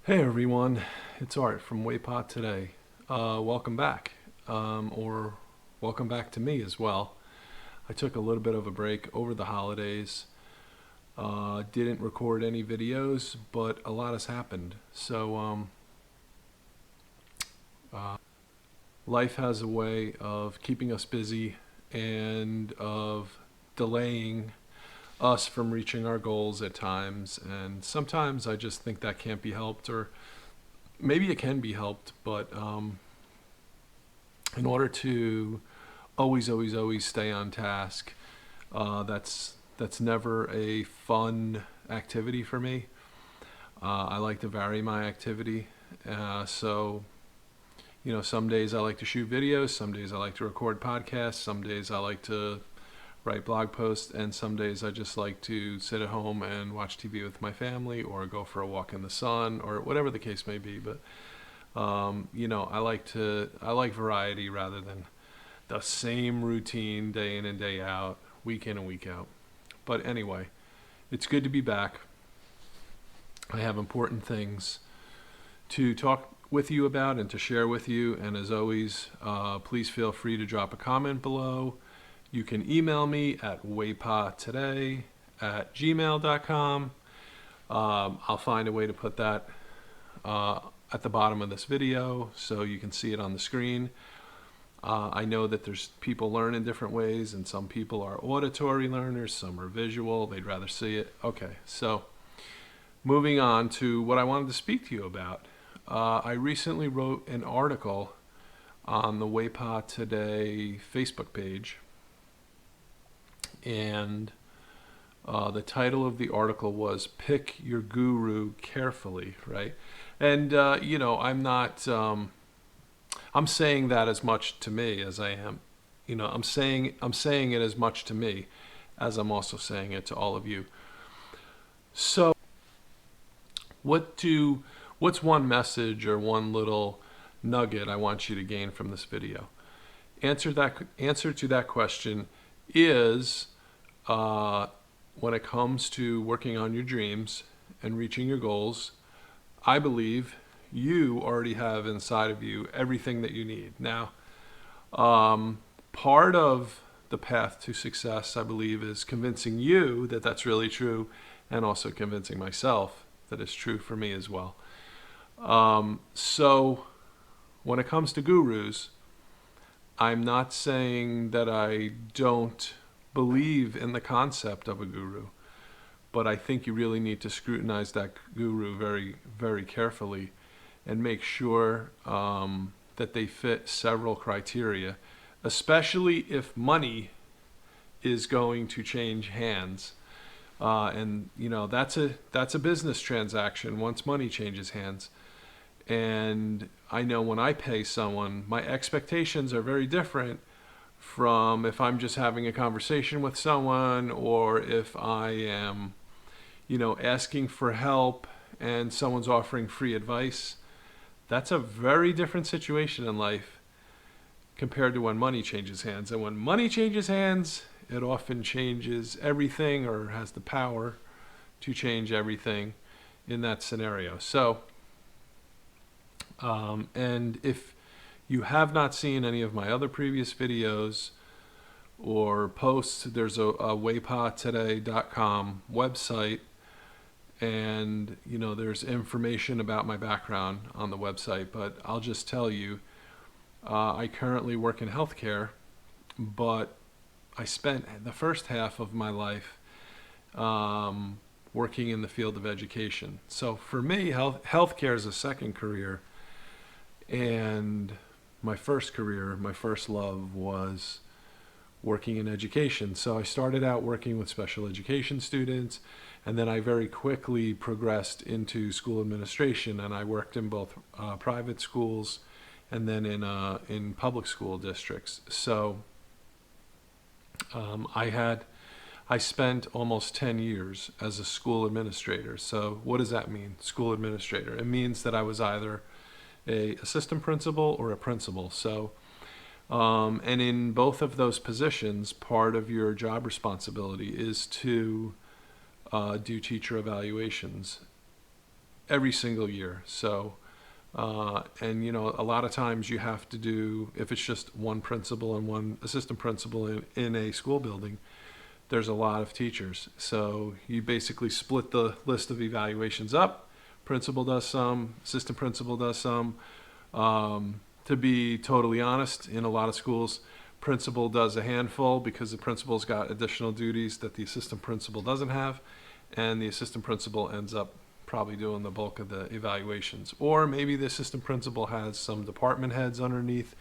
Hey everyone, it's Art from Waypot today. Welcome back, or welcome back to me as well. I took a little bit of a break over the holidays. Didn't record any videos, but a lot has happened. Uh, Life has a way of keeping us busy and of delaying us from reaching our goals at times. And sometimes I just think that can't be helped, or maybe it can be helped, but in order to always stay on task, that's never a fun activity for me. I like to vary my activity. Some days I like to shoot videos, some days I like to record podcasts, some days I like to write blog posts, and some days I just like to sit at home and watch TV with my family or go for a walk in the sun or whatever the case may be. But I like variety rather than the same routine day in and day out, week in and week out. But anyway, it's good to be back. I have important things to talk with you about and to share with you. And as always, please feel free to drop a comment below. You can email me at waypatoday@gmail.com. I'll find a way to put that at the bottom of this video so you can see it on the screen. I know that there's people learn in different ways, and some people are auditory learners, some are visual, they'd rather see it. Okay, so moving on to what I wanted to speak to you about. I recently wrote an article on the Waypot Today Facebook page, and the title of the article was "Pick Your Guru Carefully," right? And I'm saying that as much to me as I am, I'm saying it as much to me as I'm also saying it to all of you. So, what's one message or one little nugget I want you to gain from this video? Answer to that question is, when it comes to working on your dreams and reaching your goals, I believe you already have inside of you everything that you need. Now, part of the path to success, I believe, is convincing you that that's really true, and also convincing myself that it's true for me as well. So when it comes to gurus, I'm not saying that I don't believe in the concept of a guru, but I think you really need to scrutinize that guru very, very carefully and make sure that they fit several criteria, especially if money is going to change hands. That's a business transaction once money changes hands. And I know when I pay someone, my expectations are very different from if I'm just having a conversation with someone, or if I am, asking for help and someone's offering free advice. That's a very different situation in life compared to when money changes hands. And when money changes hands, it often changes everything, or has the power to change everything in that scenario. So, and if you have not seen any of my other previous videos or posts, there's a waypottoday.com website, and there's information about my background on the website. But I'll just tell you, I currently work in healthcare, but I spent the first half of my life working in the field of education. So for me, healthcare is a second career, and my first career, my first love, was working in education. So I started out working with special education students, and then I very quickly progressed into school administration, and I worked in both private schools and then in public school districts. So I spent almost 10 years as a school administrator. So what does that mean, school administrator? It means that I was either a assistant principal or a principal. So, and in both of those positions, part of your job responsibility is to do teacher evaluations. every single year. So, and a lot of times you have to do, if it's just one principal and one assistant principal in a school building, there's a lot of teachers. So you basically split the list of evaluations up. Principal does some, assistant principal does some. To be totally honest, in a lot of schools, principal does a handful because the principal's got additional duties that the assistant principal doesn't have, and the assistant principal ends up probably doing the bulk of the evaluations. Or maybe the assistant principal has some department heads underneath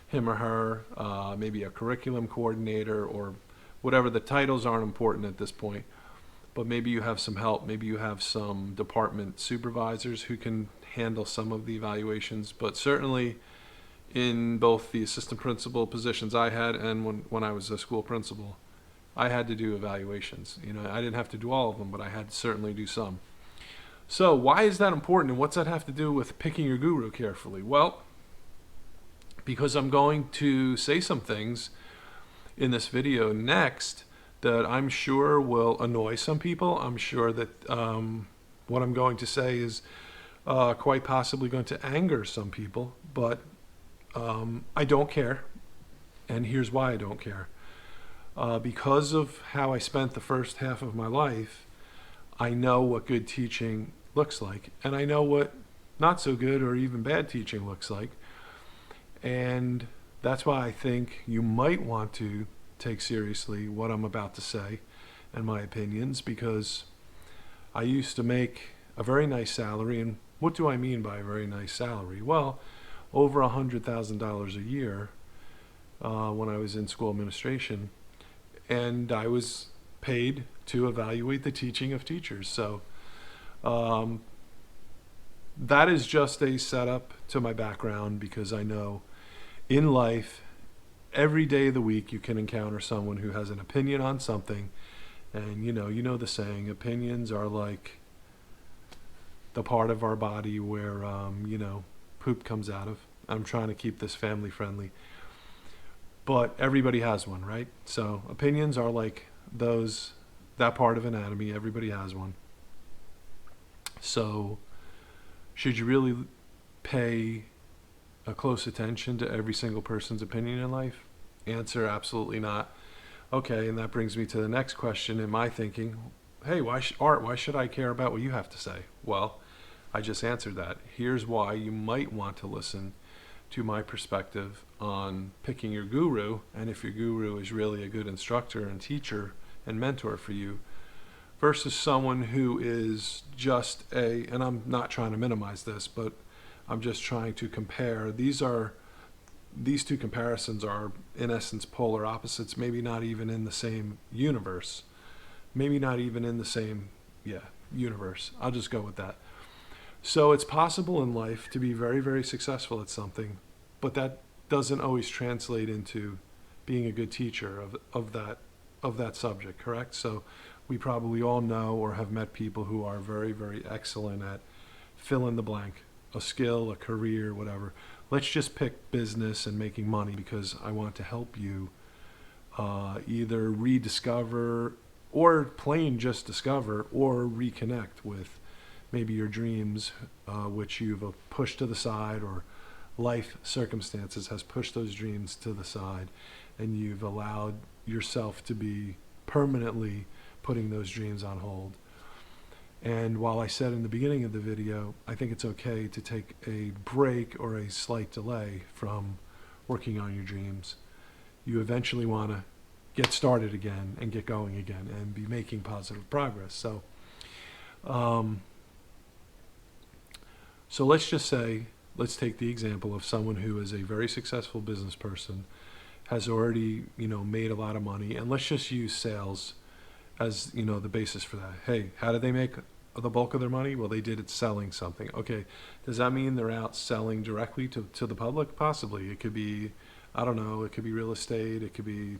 him or her, maybe a curriculum coordinator, or whatever. The titles aren't important at this point, but maybe you have some help. Maybe you have some department supervisors who can handle some of the evaluations. But certainly in both the assistant principal positions I had and when I was a school principal, I had to do evaluations. I didn't have to do all of them, but I had to certainly do some. So why is that important, and what's that have to do with picking your guru carefully? Well, because I'm going to say some things in this video next that I'm sure will annoy some people. I'm sure that what I'm going to say is quite possibly going to anger some people, but I don't care, and here's why I don't care. Because of how I spent the first half of my life, I know what good teaching looks like, and I know what not so good or even bad teaching looks like. And that's why I think you might want to take seriously what I'm about to say and my opinions, because I used to make a very nice salary. And what do I mean by a very nice salary? Well, over $100,000 a year when I was in school administration, and I was paid to evaluate the teaching of teachers. So that is just a setup to my background, because I know in life, every day of the week, you can encounter someone who has an opinion on something. And you know the saying, opinions are like the part of our body where poop comes out of. I'm trying to keep this family friendly, but everybody has one, right? So opinions are like that part of anatomy. Everybody has one. So should you really pay a close attention to every single person's opinion in life? Answer, absolutely not. Okay, and that brings me to the next question in my thinking. Hey, Art, why should I care about what you have to say? Well, I just answered that. Here's why you might want to listen to my perspective on picking your guru, and if your guru is really a good instructor and teacher and mentor for you, versus someone who is just and I'm not trying to minimize this, but I'm just trying to compare. These two comparisons are, in essence, polar opposites, maybe not even in the same universe. Maybe not even in the same, universe. I'll just go with that. So it's possible in life to be very, very successful at something, but that doesn't always translate into being a good teacher of that subject, correct? So we probably all know or have met people who are very, very excellent at fill in the blank, a skill, a career, whatever. Let's just pick business and making money, because I want to help you either rediscover or plain just discover or reconnect with maybe your dreams, which you've pushed to the side, or life circumstances has pushed those dreams to the side, and you've allowed yourself to be permanently putting those dreams on hold. And while I said in the beginning of the video, I think it's okay to take a break or a slight delay from working on your dreams, you eventually want to get started again and get going again and be making positive progress. So let's just say, let's take the example of someone who is a very successful business person, has already, made a lot of money, and let's just use sales as, the basis for that. Hey, how did they make the bulk of their money? Well, they did it selling something. Okay, does that mean they're out selling directly to the public? Possibly. It could be, I don't know, it could be real estate, it could be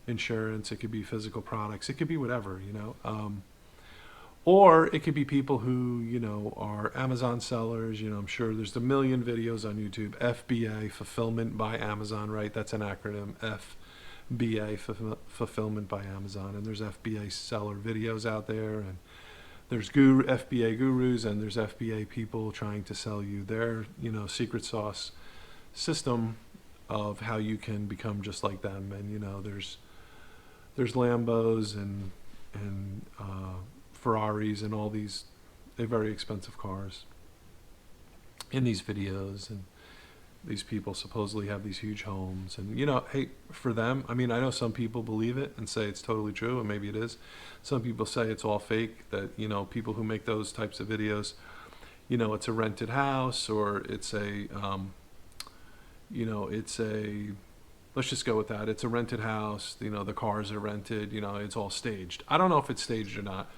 insurance, it could be physical products, it could be whatever, or it could be people who, are Amazon sellers. I'm sure there's a million videos on YouTube. FBA, Fulfillment by Amazon, right? That's an acronym. FBA, Fulfillment by Amazon. And there's FBA seller videos out there. And there's FBA gurus and there's FBA people trying to sell you their, secret sauce system of how you can become just like them. And there's Lambos and Ferraris and all these very expensive cars in these videos, and these people supposedly have these huge homes. And hey, for them, I know some people believe it and say it's totally true, and maybe it is. Some people say it's all fake, that people who make those types of videos, it's a rented house, or it's a let's just go with that, it's a rented house, the cars are rented, it's all staged. I don't know if it's staged or not.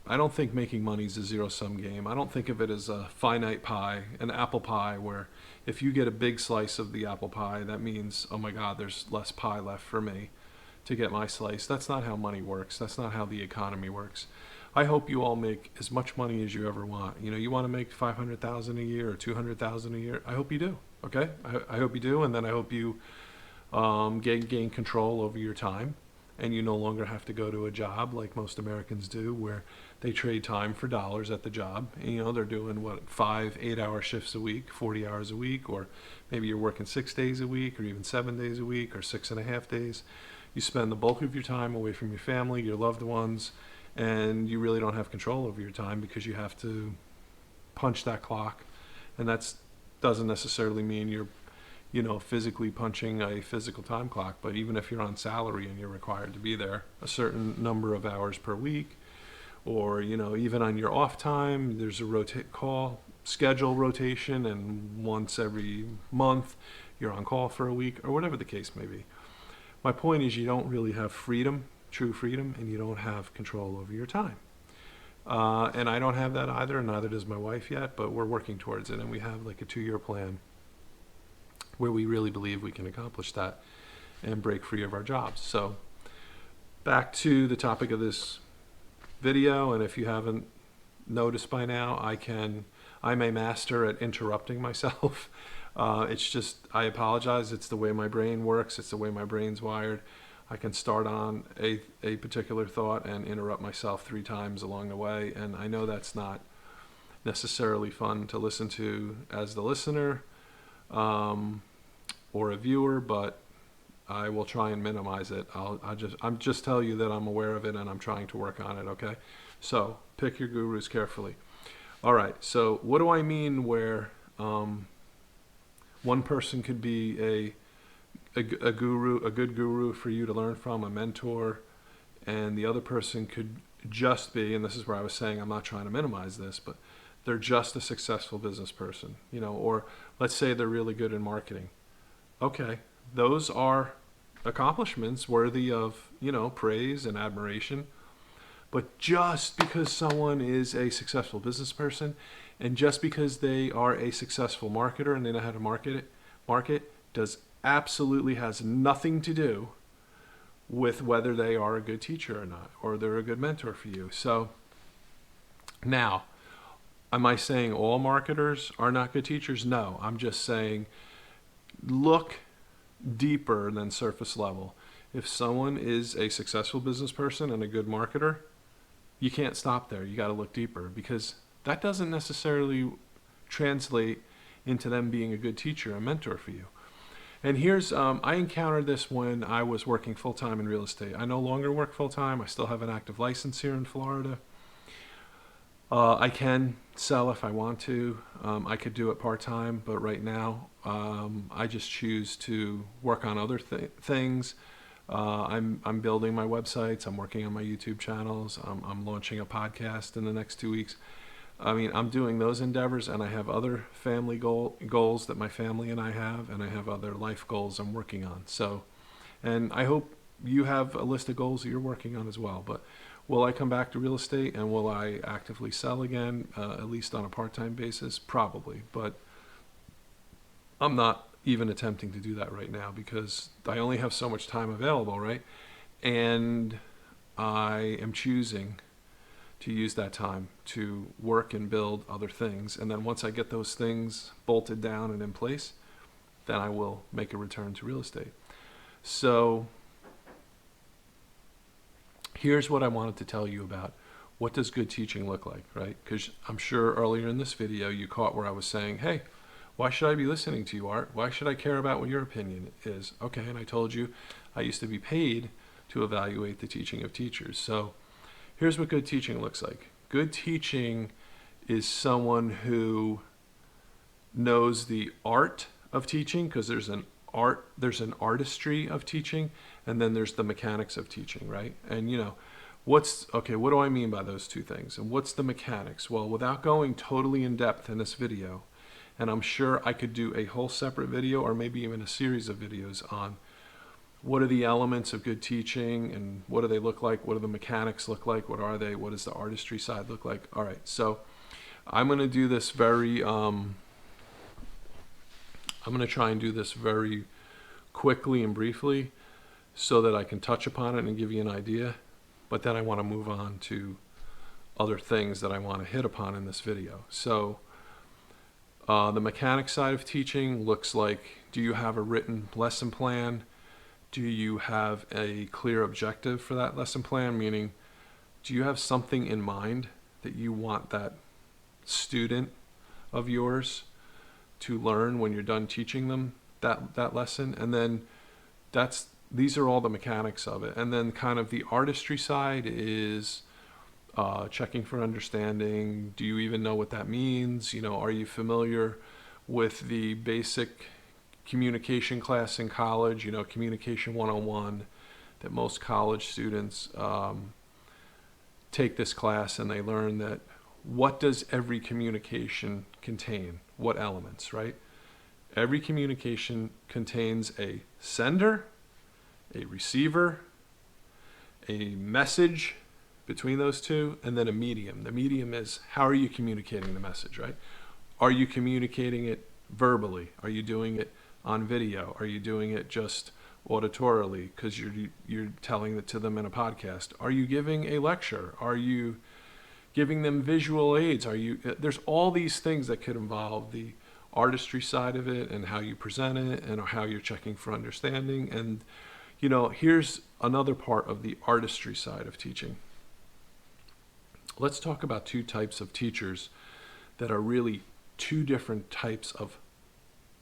I don't think making money is a zero-sum game. I don't think of it as a finite pie, an apple pie, where if you get a big slice of the apple pie, that means, oh my God, there's less pie left for me to get my slice. That's not how money works. That's not how the economy works. I hope you all make as much money as you ever want. You want to make $500,000 a year or $200,000 a year. I hope you do. Okay, I hope you do, and then I hope you gain control over your time, and you no longer have to go to a job like most Americans do, where they trade time for dollars at the job. And, they're doing 5-8 hour shifts a week, 40 hours a week, or maybe you're working 6 days a week, or even 7 days a week, or 6.5 days. You spend the bulk of your time away from your family, your loved ones, and you really don't have control over your time because you have to punch that clock. And that doesn't necessarily mean you're physically punching a physical time clock, but even if you're on salary and you're required to be there a certain number of hours per week, or even on your off time, there's a schedule rotation, and once every month you're on call for a week, or whatever the case may be. My point is, you don't really have freedom, true freedom, and you don't have control over your time. And I don't have that either, and neither does my wife yet, but we're working towards it, and we have like a 2-year plan where we really believe we can accomplish that and break free of our jobs. So back to the topic of this video, and if you haven't noticed by now, I'm a master at interrupting myself. It's just, I apologize. It's the way my brain works. It's the way my brain's wired. I can start on a particular thought and interrupt myself 3 times along the way, and I know that's not necessarily fun to listen to as the listener or a viewer, but I will try and minimize it. I'm just tell you that I'm aware of it and I'm trying to work on it, okay? So pick your gurus carefully. All right, so what do I mean where one person could be a guru, a good guru for you to learn from, a mentor, and the other person could just be, and this is where I was saying I'm not trying to minimize this, but they're just a successful business person, or let's say they're really good in marketing. Okay, those are accomplishments worthy of, praise and admiration. But just because someone is a successful business person, and just because they are a successful marketer and they know how to market absolutely has nothing to do with whether they are a good teacher or not, or they're a good mentor for you. So now, am I saying all marketers are not good teachers? No, I'm just saying look deeper than surface level. If someone is a successful business person and a good marketer, you can't stop there. You got to look deeper, because that doesn't necessarily translate into them being a good teacher, a mentor for you. And here's, I encountered this when I was working full-time in real estate. I no longer work full-time. I still have an active license here in Florida. I can sell if I want to. I could do it part-time, but right now I just choose to work on other things. I'm building my websites. I'm working on my YouTube channels. I'm launching a podcast in the next 2 weeks. I'm doing those endeavors, and I have other family goals that my family and I have, and I have other life goals I'm working on. So, and I hope you have a list of goals that you're working on as well. But will I come back to real estate, and will I actively sell again, at least on a part-time basis? Probably, but I'm not even attempting to do that right now because I only have so much time available, right? And I am choosing to use that time to work and build other things. And then once I get those things bolted down and in place, then I will make a return to real estate. So here's what I wanted to tell you about what does good teaching look like, right? Because I'm sure earlier in this video you caught where I was saying, hey, why should I be listening to you, Art? Why should I care about what your opinion is? Okay, and I told you I used to be paid to evaluate the teaching of teachers. So here's what good teaching looks like. Good teaching is someone who knows the art of teaching, because there's an artistry of teaching, and then there's the mechanics of teaching, right? And what do I mean by those two things? And what's the mechanics? Well, without going totally in depth in this video, and I'm sure I could do a whole separate video or maybe even a series of videos on what are the elements of good teaching and what do they look like? What do the mechanics look like? What are they? What does the artistry side look like? All right, so I'm going to do this I'm going to try and do this very quickly and briefly so that I can touch upon it and give you an idea. But then I want to move on to other things that I want to hit upon in this video. So the mechanics side of teaching looks like, do you have a written lesson plan? Do you have a clear objective for that lesson plan? Meaning, do you have something in mind that you want that student of yours to learn when you're done teaching them that lesson? And then these are all the mechanics of it. And then kind of the artistry side is checking for understanding. Do you even know what that means? Are you familiar with the basic communication class in college, Communication 101, that most college students take this class and they learn that what does every communication contain? What elements, right? Every communication contains a sender, a receiver, a message between those two, and then a medium. The medium is, how are you communicating the message, right? Are you communicating it verbally? Are you doing it on video? Are you doing it just auditorily because you're telling it to them in a podcast? Are you giving a lecture? Are you giving them visual aids? There's all these things that could involve the artistry side of it and how you present it and how you're checking for understanding. And here's another part of the artistry side of teaching. Let's talk about two types of teachers that are really two different types of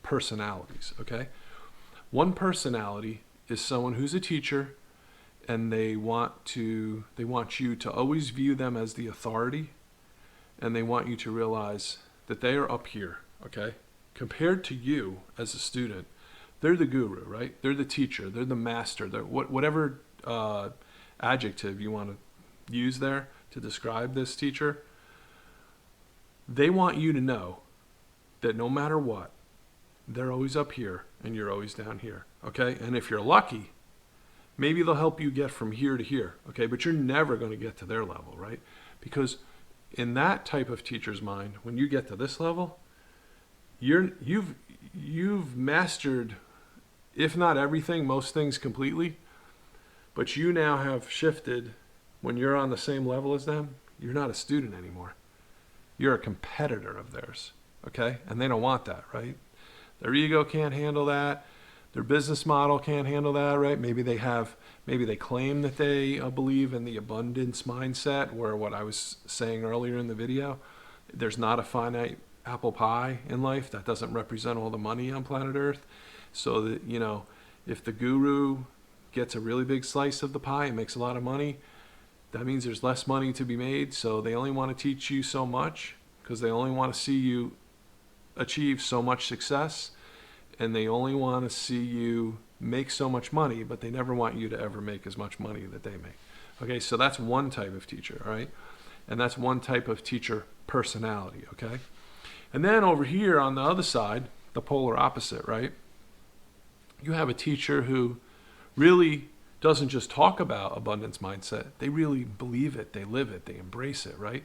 personalities, okay? One personality is someone who's a teacher and they want you to always view them as the authority, and they want you to realize that they are up here, okay? Compared to you as a student, they're the guru, right? They're the teacher, they're the master, they're whatever adjective you want to use there to describe this teacher. They want you to know that no matter what, they're always up here and you're always down here, okay? And if you're lucky, maybe they'll help you get from here to here, okay? But you're never going to get to their level, right? Because in that type of teacher's mind, when you get to this level, you've mastered, if not everything, most things completely, but you now have shifted. When you're on the same level as them, you're not a student anymore. You're a competitor of theirs, okay? And they don't want that, right? Their ego can't handle that. Their business model can't handle that, right? Maybe they claim that they believe in the abundance mindset, where what I was saying earlier in the video, there's not a finite apple pie in life that doesn't represent all the money on planet Earth. So that, if the guru gets a really big slice of the pie and makes a lot of money, that means there's less money to be made. So they only want to teach you so much because they only want to see you achieve so much success, and they only want to see you make so much money, but they never want you to ever make as much money that they make. Okay, so that's one type of teacher, all right? And that's one type of teacher personality, okay? And then over here on the other side, the polar opposite, right? You have a teacher who really doesn't just talk about abundance mindset. They really believe it, they live it, they embrace it, right?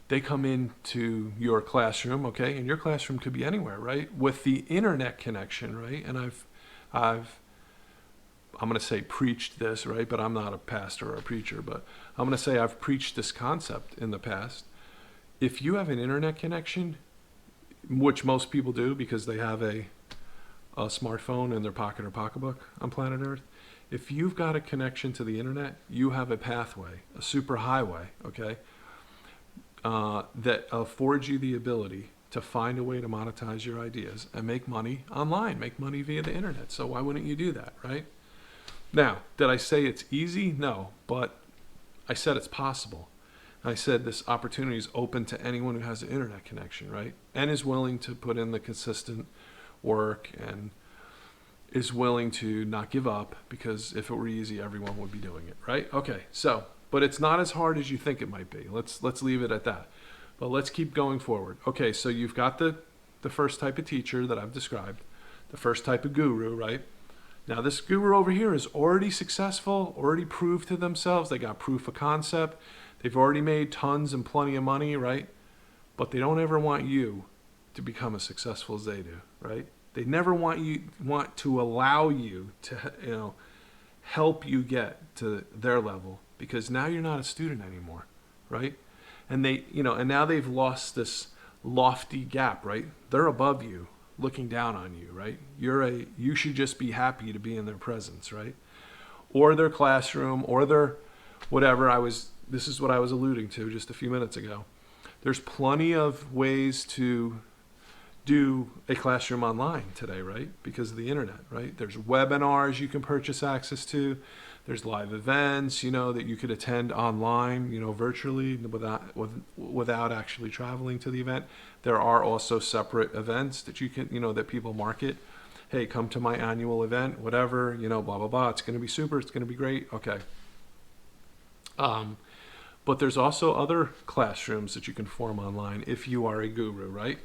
They come into your classroom, okay? And your classroom could be anywhere, right? With the internet connection, right? And I'm going to say preached this, right? But I'm not a pastor or a preacher, but I'm going to say I've preached this concept in the past. If you have an internet connection, which most people do because they have a a smartphone in their pocket or pocketbook on planet Earth. If you've got a connection to the internet, you have a pathway, a super highway, okay, that affords you the ability to find a way to monetize your ideas and make money online, make money via the internet. So why wouldn't you do that, right? Now, did I say it's easy? No, but I said it's possible. I said this opportunity is open to anyone who has an internet connection, right? And is willing to put in the consistent work and is willing to not give up, because if it were easy, everyone would be doing it, right? Okay, so, but it's not as hard as you think it might be. Let's leave it at that. But let's keep going forward. Okay, so you've got the first type of teacher that I've described, the first type of guru, right? Now this guru over here is already successful, already proved to themselves. They got proof of concept. They've already made tons and plenty of money, right? But they don't ever want you to become as successful as they do, right? They never want to allow you to, help you get to their level, because now you're not a student anymore, right? And and now they've lost this lofty gap, right? They're above you, looking down on you, right? You should just be happy to be in their presence, right? Or their classroom, or their whatever. This is what I was alluding to just a few minutes ago. There's plenty of ways to do a classroom online today, right? Because of the internet, right? There's webinars you can purchase access to. There's live events, that you could attend online, virtually without actually traveling to the event. There are also separate events that you can, that people market. Hey, come to my annual event, whatever, blah, blah, blah. It's going to be super. It's going to be great. Okay. But there's also other classrooms that you can form online if you are a guru, right?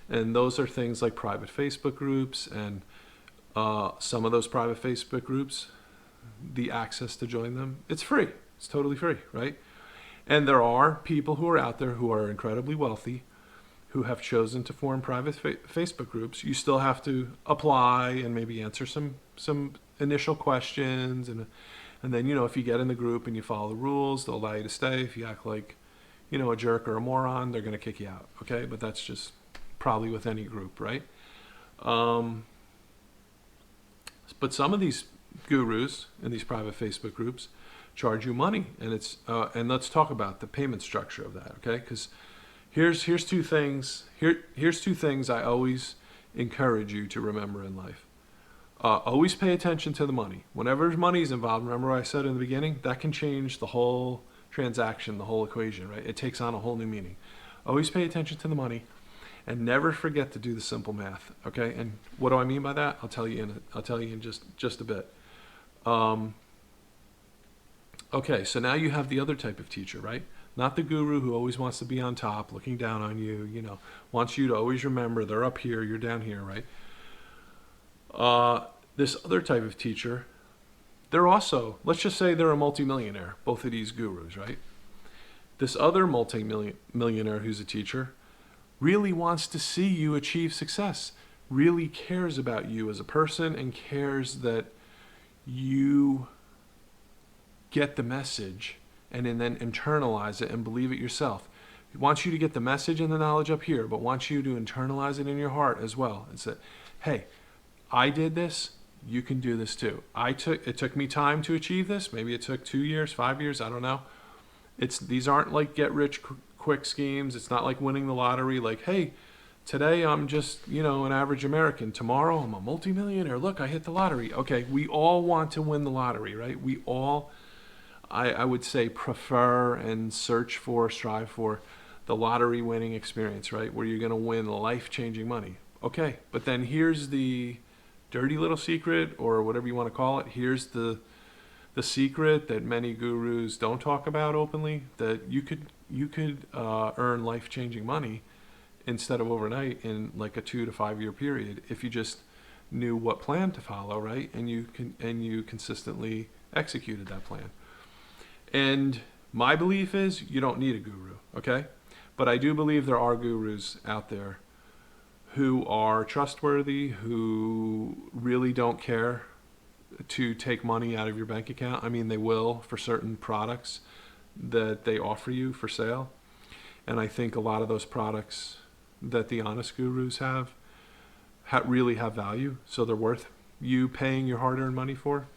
And those are things like private Facebook groups, and some of those private Facebook groups, the access to join them, it's free. It's totally free, right? And there are people who are out there who are incredibly wealthy, who have chosen to form private Facebook groups. You still have to apply and maybe answer some initial questions, and then if you get in the group and you follow the rules, they'll allow you to stay. If you act like a jerk or a moron, they're going to kick you out. Okay, but that's just probably with any group, right? But some of these gurus in these private Facebook groups charge you money, and and let's talk about the payment structure of that, okay? Because here's two things. Here's two things I always encourage you to remember in life. Always pay attention to the money. Whenever money is involved, remember what I said in the beginning, that can change the whole transaction, the whole equation, right? It takes on a whole new meaning. Always pay attention to the money. And never forget to do the simple math, okay? And what do I mean by that? I'll tell you in just a bit. Okay, so now you have the other type of teacher, right? Not the guru who always wants to be on top, looking down on you, wants you to always remember they're up here, you're down here, right? This other type of teacher, they're also, let's just say they're a multimillionaire, both of these gurus, right? This other multimillionaire who's a teacher really wants to see you achieve success, really cares about you as a person, and cares that you get the message and then internalize it and believe it yourself. He wants you to get the message and the knowledge up here, but wants you to internalize it in your heart as well. And say, hey, I did this, you can do this too. It took me time to achieve this. Maybe it took 2 years, 5 years, I don't know. These aren't like get rich quick schemes. It's not like winning the lottery. Like, hey, today I'm just, an average American. Tomorrow I'm a multimillionaire. Look, I hit the lottery. Okay, we all want to win the lottery, right? We all, I would say, prefer and strive for the lottery winning experience, right? Where you're going to win life-changing money. Okay, but then here's the dirty little secret, or whatever you want to call it. Here's the secret that many gurus don't talk about openly, that you could earn life-changing money instead of overnight in like a 2 to 5 year period if you just knew what plan to follow, right? And you consistently executed that plan. And my belief is you don't need a guru, okay? But I do believe there are gurus out there who are trustworthy, who really don't care to take money out of your bank account. I mean, they will for certain products that they offer you for sale. And I think a lot of those products that the honest gurus have really have value, so they're worth you paying your hard-earned money for.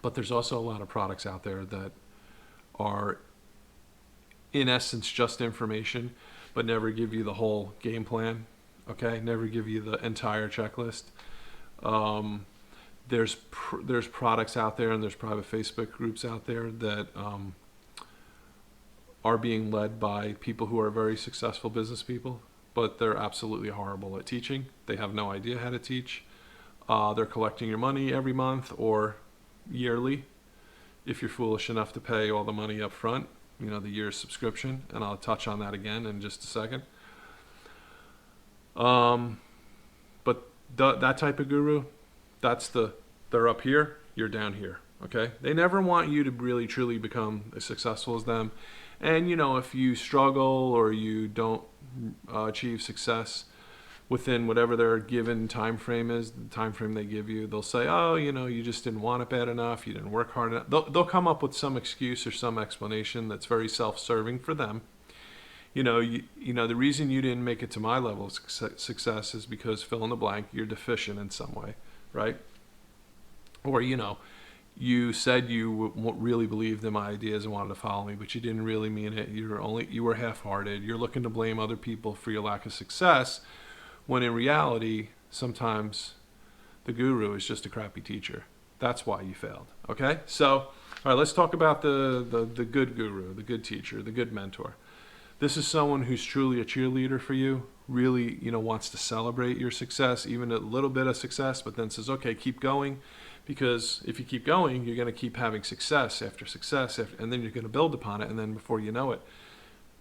But there's also a lot of products out there that are, in essence, just information, but never give you the whole game plan. Okay, never give you the entire checklist. There's products out there, and there's private Facebook groups out there that are being led by people who are very successful business people, but they're absolutely horrible at teaching. They have no idea how to teach. They're collecting your money every month or yearly, if you're foolish enough to pay all the money up front, the year's subscription, and I'll touch on that again in just a second. But that type of guru, they're up here, you're down here, okay? They never want you to really truly become as successful as them. And, if you struggle or you don't achieve success within whatever their given time frame is, the time frame they give you, they'll say, oh, you just didn't want it bad enough, you didn't work hard enough. They'll come up with some excuse or some explanation that's very self-serving for them. The reason you didn't make it to my level of success is because fill in the blank, you're deficient in some way, right? Or, you said you really believed in my ideas and wanted to follow me, but you didn't really mean it. You were half-hearted. You're looking to blame other people for your lack of success, when in reality, sometimes the guru is just a crappy teacher. That's why you failed. Okay? So, all right, let's talk about the good guru, the good teacher, the good mentor. This is someone who's truly a cheerleader for you, really, wants to celebrate your success, even a little bit of success, but then says, okay, keep going. Because if you keep going, you're going to keep having success after success, and then you're going to build upon it. And then before you know it,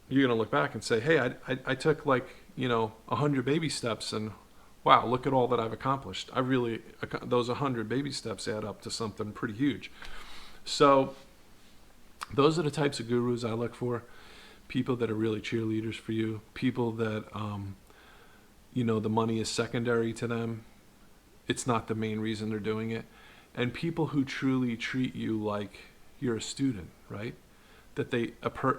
you're going to look back and say, hey, I took 100 baby steps, and wow, look at all that I've accomplished. Those 100 baby steps add up to something pretty huge. So those are the types of gurus I look for. People that are really cheerleaders for you. People that, the money is secondary to them. It's not the main reason they're doing it. And people who truly treat you like you're a student, right? That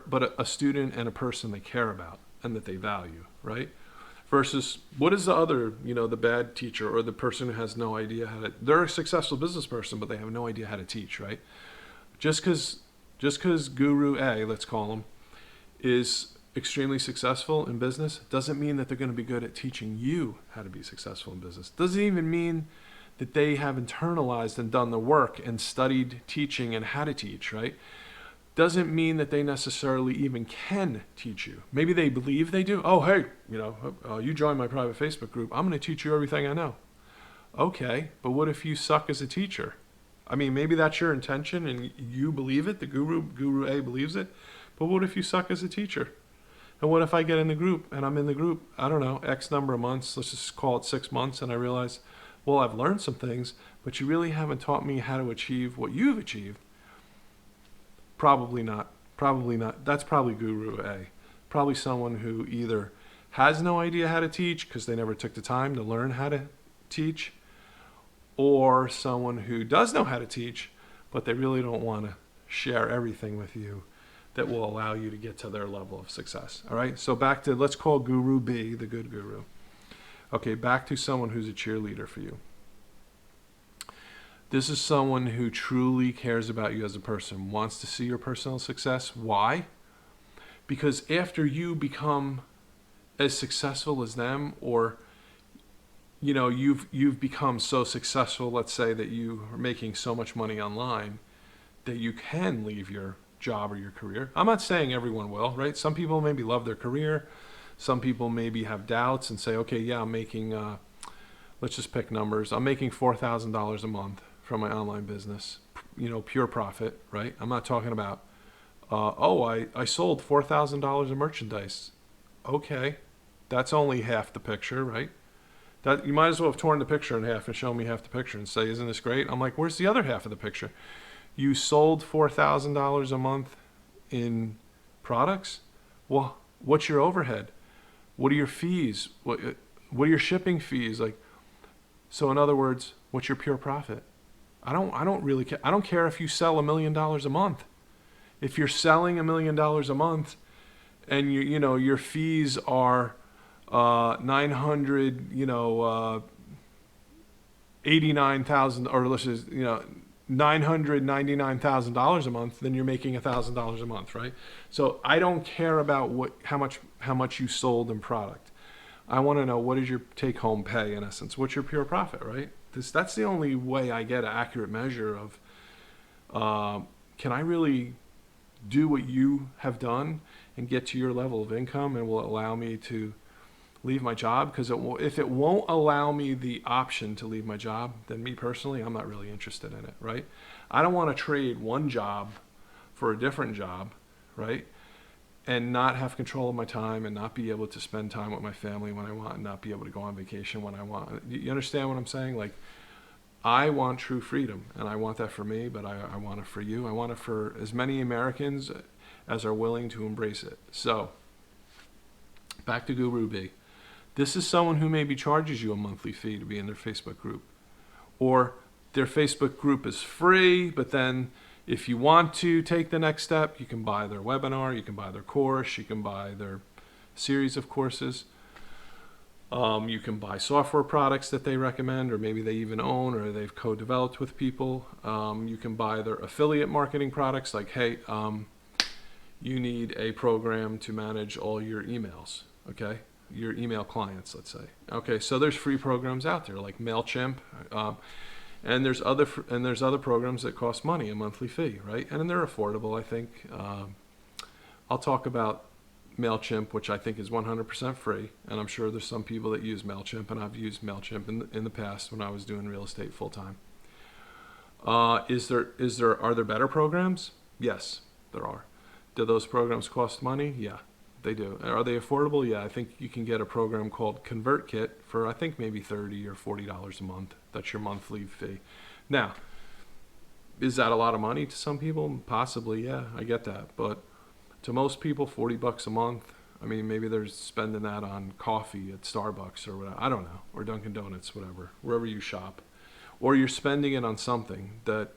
but a student and a person they care about and that they value, right? Versus what is the other, the bad teacher or the person who has no idea they're a successful business person, but they have no idea how to teach, right? Just because Guru A, let's call him, is extremely successful in business doesn't mean that they're going to be good at teaching you how to be successful in business. Doesn't even mean that they have internalized and done the work and studied teaching and how to teach, right? Doesn't mean that they necessarily even can teach you. Maybe they believe they do. Oh, hey, you join my private Facebook group. I'm going to teach you everything I know. Okay, but what if you suck as a teacher? I mean, maybe that's your intention and you believe it. The Guru A believes it. But what if you suck as a teacher? And what if I get in the group and I'm in the group, I don't know, X number of months, let's just call it 6 months, and I realize, well, I've learned some things, but you really haven't taught me how to achieve what you've achieved. Probably not. Probably not. That's probably Guru A. Probably someone who either has no idea how to teach because they never took the time to learn how to teach, or someone who does know how to teach, but they really don't want to share everything with you that will allow you to get to their level of success. All right, so back to, let's call Guru B the good guru. Okay, back to someone who's a cheerleader for you. This is someone who truly cares about you as a person, wants to see your personal success. Why? Because after you become as successful as them, or you've become so successful, let's say that you are making so much money online that you can leave your job or your career. I'm not saying everyone will, right? Some people maybe love their career. Some people maybe have doubts and say, okay, yeah, I'm making, let's just pick numbers. I'm making $4,000 a month from my online business, pure profit, right? I'm not talking about, I sold $4,000 of merchandise. Okay, that's only half the picture, right? That you might as well have torn the picture in half and shown me half the picture and say, isn't this great? I'm like, where's the other half of the picture? You sold $4,000 a month in products? Well, what's your overhead? What are your fees? What are your shipping fees? So in other words, what's your pure profit? I don't really care. I don't care if you sell $1 million a month. If you're selling $1 million a month and your fees are 900, 89,000, or let's just, $999,000 a month, then you're making $1,000 a month, right? So I don't care about how much you sold in product. I want to know, what is your take home pay in essence? What's your pure profit, right? That's the only way I get an accurate measure of, can I really do what you have done and get to your level of income, and will it allow me to leave my job? Because if it won't allow me the option to leave my job, then me personally, I'm not really interested in it, right? I don't want to trade one job for a different job, right? And not have control of my time, and not be able to spend time with my family when I want, and not be able to go on vacation when I want. You understand what I'm saying? Like, I want true freedom, and I want that for me, but I want it for you. I want it for as many Americans as are willing to embrace it. So, back to Guru B. This is someone who maybe charges you a monthly fee to be in their Facebook group. Or their Facebook group is free, but then if you want to take the next step, you can buy their webinar, you can buy their course, you can buy their series of courses. You can buy software products that they recommend, or maybe they even own, or they've co-developed with people. You can buy their affiliate marketing products, like, hey, you need a program to manage all your emails, okay? Your email clients, let's say. Okay, so there's free programs out there like MailChimp, and there's other programs that cost money, a monthly fee, right? And they're affordable, I think. I'll talk about MailChimp, which I think is 100% free, and I'm sure there's some people that use MailChimp, and I've used MailChimp in the past when I was doing real estate full time. Are there better programs? Yes, there are. Do those programs cost money? Yeah, they do. Are they affordable? Yeah, I think you can get a program called ConvertKit for, I think, maybe $30 or $40 a month. That's your monthly fee. Now, is that a lot of money to some people? Possibly, yeah, I get that. But to most people, $40 a month, I mean, maybe they're spending that on coffee at Starbucks or whatever, I don't know, or Dunkin' Donuts, whatever, wherever you shop. Or you're spending it on something that,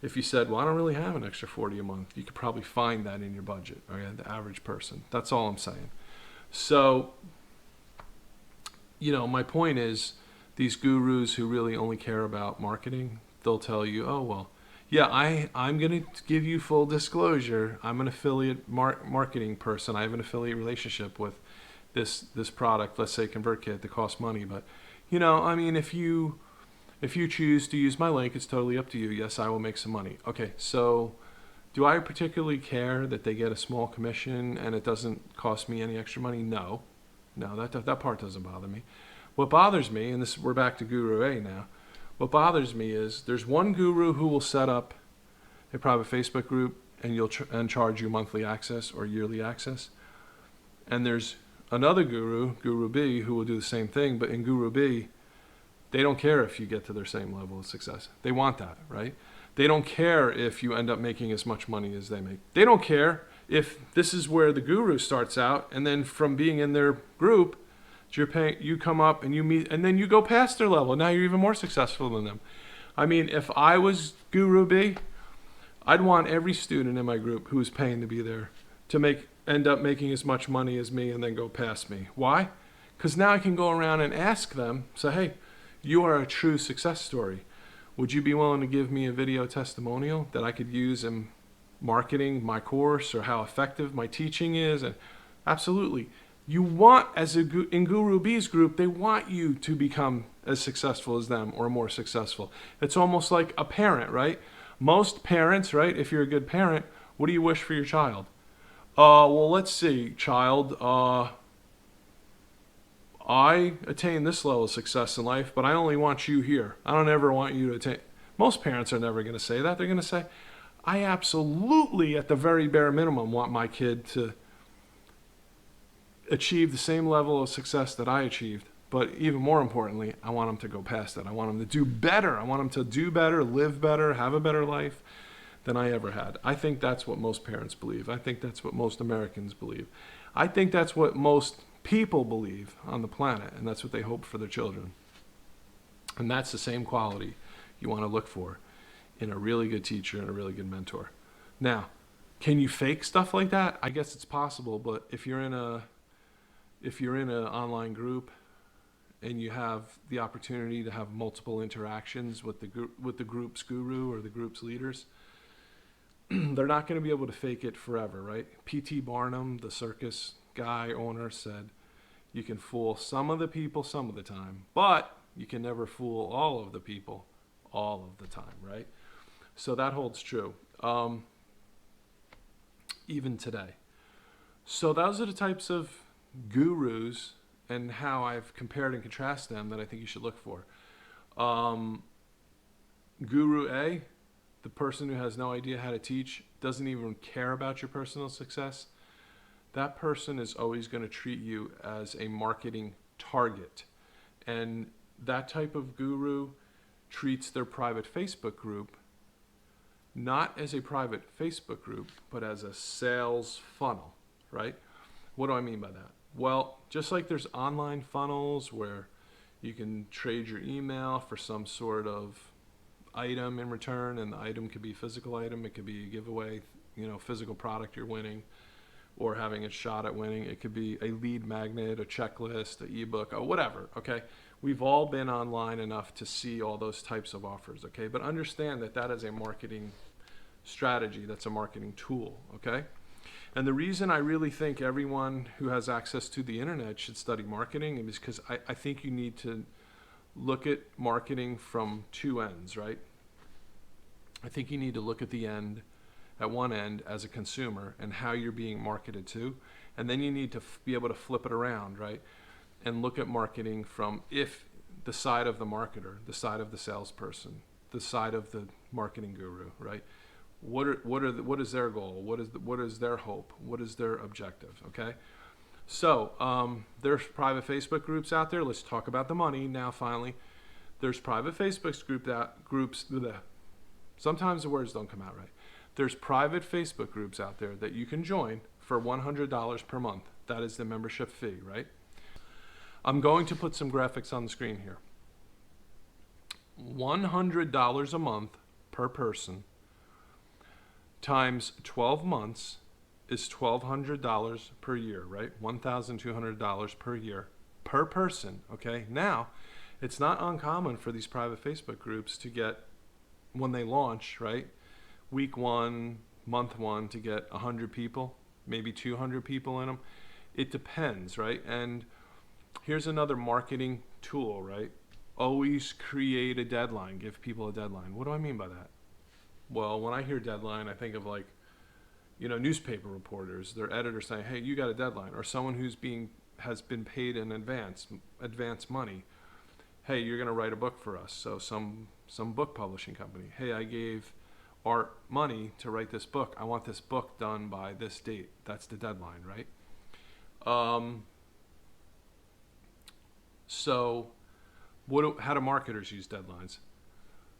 if you said, well, I don't really have an extra $40 a month, you could probably find that in your budget, okay? The average person. That's all I'm saying. So, my point is, these gurus who really only care about marketing, they'll tell you, oh, well, yeah, I'm going to give you full disclosure. I'm an affiliate marketing person. I have an affiliate relationship with this product, let's say ConvertKit, that costs money. But, I mean, if you choose to use my link, it's totally up to you. Yes, I will make some money. Okay, so do I particularly care that they get a small commission and it doesn't cost me any extra money? No, that part doesn't bother me. What bothers me, and we're back to Guru A now, what bothers me is there's one guru who will set up a private Facebook group and charge you monthly access or yearly access. And there's another guru, Guru B, who will do the same thing, but in Guru B, they don't care if you get to their same level of success. They want that, right? They don't care if you end up making as much money as they make. They don't care if this is where the guru starts out, and then from being in their group, you come up and you meet, and then you go past their level. Now you're even more successful than them. I mean, if I was Guru B, I'd want every student in my group who is paying to be there to end up making as much money as me and then go past me. Why? Because now I can go around and ask them, say, hey, you are a true success story. Would you be willing to give me a video testimonial that I could use in marketing my course, or how effective my teaching is? And absolutely. You want, in Guru B's group, they want you to become as successful as them or more successful. It's almost like a parent, right? Most parents, right, if you're a good parent, what do you wish for your child? Well, let's see, child, I attain this level of success in life, but I only want you here. I don't ever want you to attain. Most parents are never going to say that. They're going to say, I absolutely, at the very bare minimum, want my kid to achieve the same level of success that I achieved. But even more importantly, I want them to go past that. I want them to do better. I want them to do better, live better, have a better life than I ever had. I think that's what most parents believe. I think that's what most Americans believe. I think that's what most people believe on the planet, and that's what they hope for their children. And that's the same quality you want to look for in a really good teacher and a really good mentor. Now, can you fake stuff like that? I guess it's possible, but if you're in a if you're in an online group and you have the opportunity to have multiple interactions with the group's guru or the group's leaders, they're not going to be able to fake it forever, right? P.T. Barnum, the circus guy owner, said, you can fool some of the people some of the time, but you can never fool all of the people all of the time, right? So that holds true, even today. So those are the types of gurus and how I've compared and contrasted them that I think you should look for. Guru A, the person who has no idea how to teach, doesn't even care about your personal success. That person is always going to treat you as a marketing target. And that type of guru treats their private Facebook group not as a private Facebook group, but as a sales funnel, right? What do I mean by that? Well, just like there's online funnels where you can trade your email for some sort of item in return, and the item could be a physical item, it could be a giveaway, physical product you're winning or having a shot at winning. It could be a lead magnet, a checklist, an ebook, or whatever, okay? We've all been online enough to see all those types of offers, okay? But understand that that is a marketing strategy, that's a marketing tool, okay? And the reason I really think everyone who has access to the internet should study marketing is because I think you need to look at marketing from two ends, right? I think you need to look at at one end as a consumer and how you're being marketed to, and then you need to be able to flip it around, right? And look at marketing from the side of the marketer, the side of the salesperson, the side of the marketing guru, right? What is their goal? What is their hope? What is their objective? Okay, so there's private Facebook groups out there. Let's talk about the money now. Finally, there's private Facebook groups. Sometimes the words don't come out right. There's private Facebook groups out there that you can join for $100 per month. That is the membership fee, right? I'm going to put some graphics on the screen here. $100 a month per person times 12 months is $1,200 per year, right? $1,200 per year per person, okay? Now, it's not uncommon for these private Facebook groups to get, when they launch, right? Week one, month one, to get 100 people, maybe 200 people in them. It depends, right? And here's another marketing tool, right? Always create a deadline. Give people a deadline. What do I mean by that? Well, when I hear deadline, I think of newspaper reporters, their editors saying, hey, you got a deadline. Or someone has been paid in advance money. Hey, you're going to write a book for us. So some book publishing company. Hey, I gave Art money to write this book. I want this book done by this date. That's the deadline, right? So how do marketers use deadlines?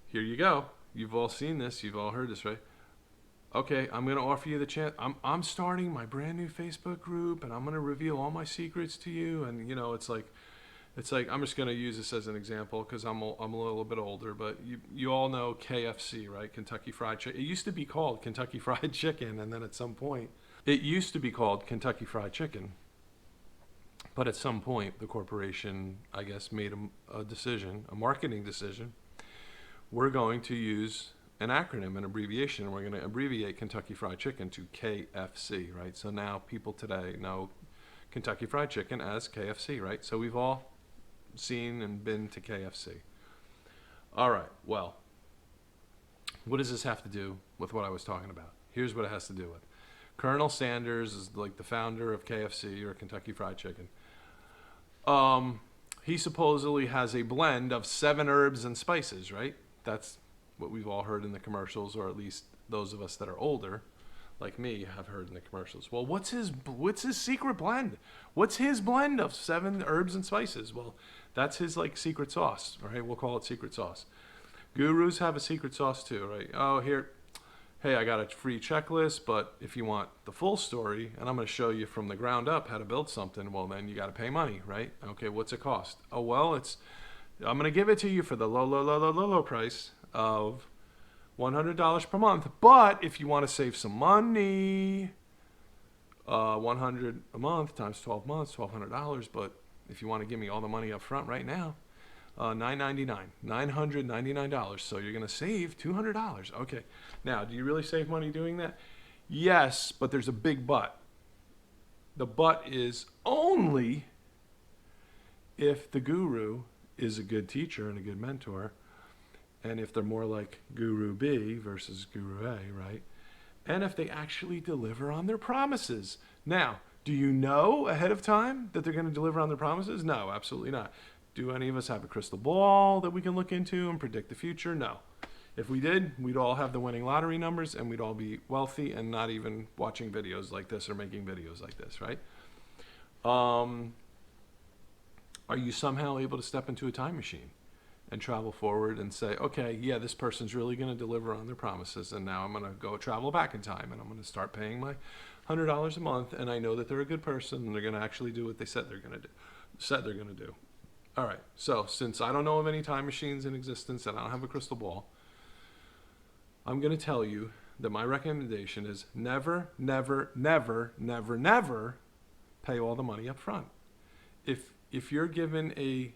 Here you go. You've all seen this. You've all heard this, right? Okay, I'm going to offer you the chance. I'm starting my brand new Facebook group, and I'm going to reveal all my secrets to you. And it's like I'm just going to use this as an example because I'm a little bit older. But you all know KFC, right? Kentucky Fried Chicken. It used to be called Kentucky Fried Chicken, and then at some point, it used to be called Kentucky Fried Chicken. But at some point, the corporation, I guess, made a decision, a marketing decision. We're going to use an acronym, an abbreviation, and we're going to abbreviate Kentucky Fried Chicken to KFC, right? So now people today know Kentucky Fried Chicken as KFC, right? So we've all seen and been to KFC. All right, well, what does this have to do with what I was talking about? Here's what it has to do with. Colonel Sanders is like the founder of KFC or Kentucky Fried Chicken. He supposedly has a blend of 7 herbs and spices, right? That's what we've all heard in the commercials, or at least those of us that are older, like me, have heard in the commercials. Well, what's his secret blend? What's his blend of 7 herbs and spices? Well, that's his secret sauce, right? We'll call it secret sauce. Gurus have a secret sauce too, right? Oh, here, hey, I got a free checklist, but if you want the full story, and I'm going to show you from the ground up how to build something, well, then you got to pay money, right? Okay, what's it cost? Oh, well, I'm going to give it to you for the low price of $100 per month. But if you want to save some money, $100 a month times 12 months, $1,200. But if you want to give me all the money up front right now, $999. So you're going to save $200. Okay. Now, do you really save money doing that? Yes, but there's a big but. The but is only if the guru is a good teacher and a good mentor, and if they're more like Guru B versus Guru A, right? And if they actually deliver on their promises. Now, do you know ahead of time that they're going to deliver on their promises? No, absolutely not. Do any of us have a crystal ball that we can look into and predict the future? No. If we did, we'd all have the winning lottery numbers and we'd all be wealthy and not even watching videos like this or making videos like this, right? Are you somehow able to step into a time machine and travel forward and say, okay, yeah, this person's really going to deliver on their promises, and now I'm going to go travel back in time and I'm going to start paying my $100 a month, and I know that they're a good person and they're going to actually do what they said they're going to do. All right, so since I don't know of any time machines in existence and I don't have a crystal ball, I'm going to tell you that my recommendation is never, never, never, never, never pay all the money up front. If you're given a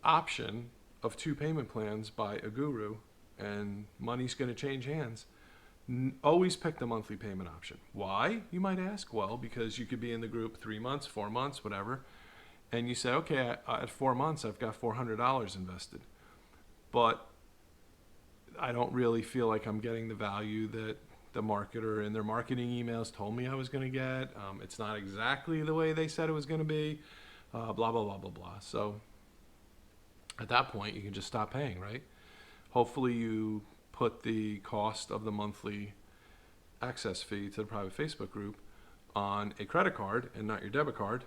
option of 2 payment plans by a guru and money's going to change hands, always pick the monthly payment option. Why, you might ask? Well, because you could be in the group 3 months, 4 months, whatever, and you say, okay, at 4 months I've got $400 invested, but I don't really feel like I'm getting the value that the marketer in their marketing emails told me I was going to get. It's not exactly the way they said it was going to be, blah, blah, blah, blah, blah. So at that point, you can just stop paying, right? Hopefully you put the cost of the monthly access fee to the private Facebook group on a credit card and not your debit card.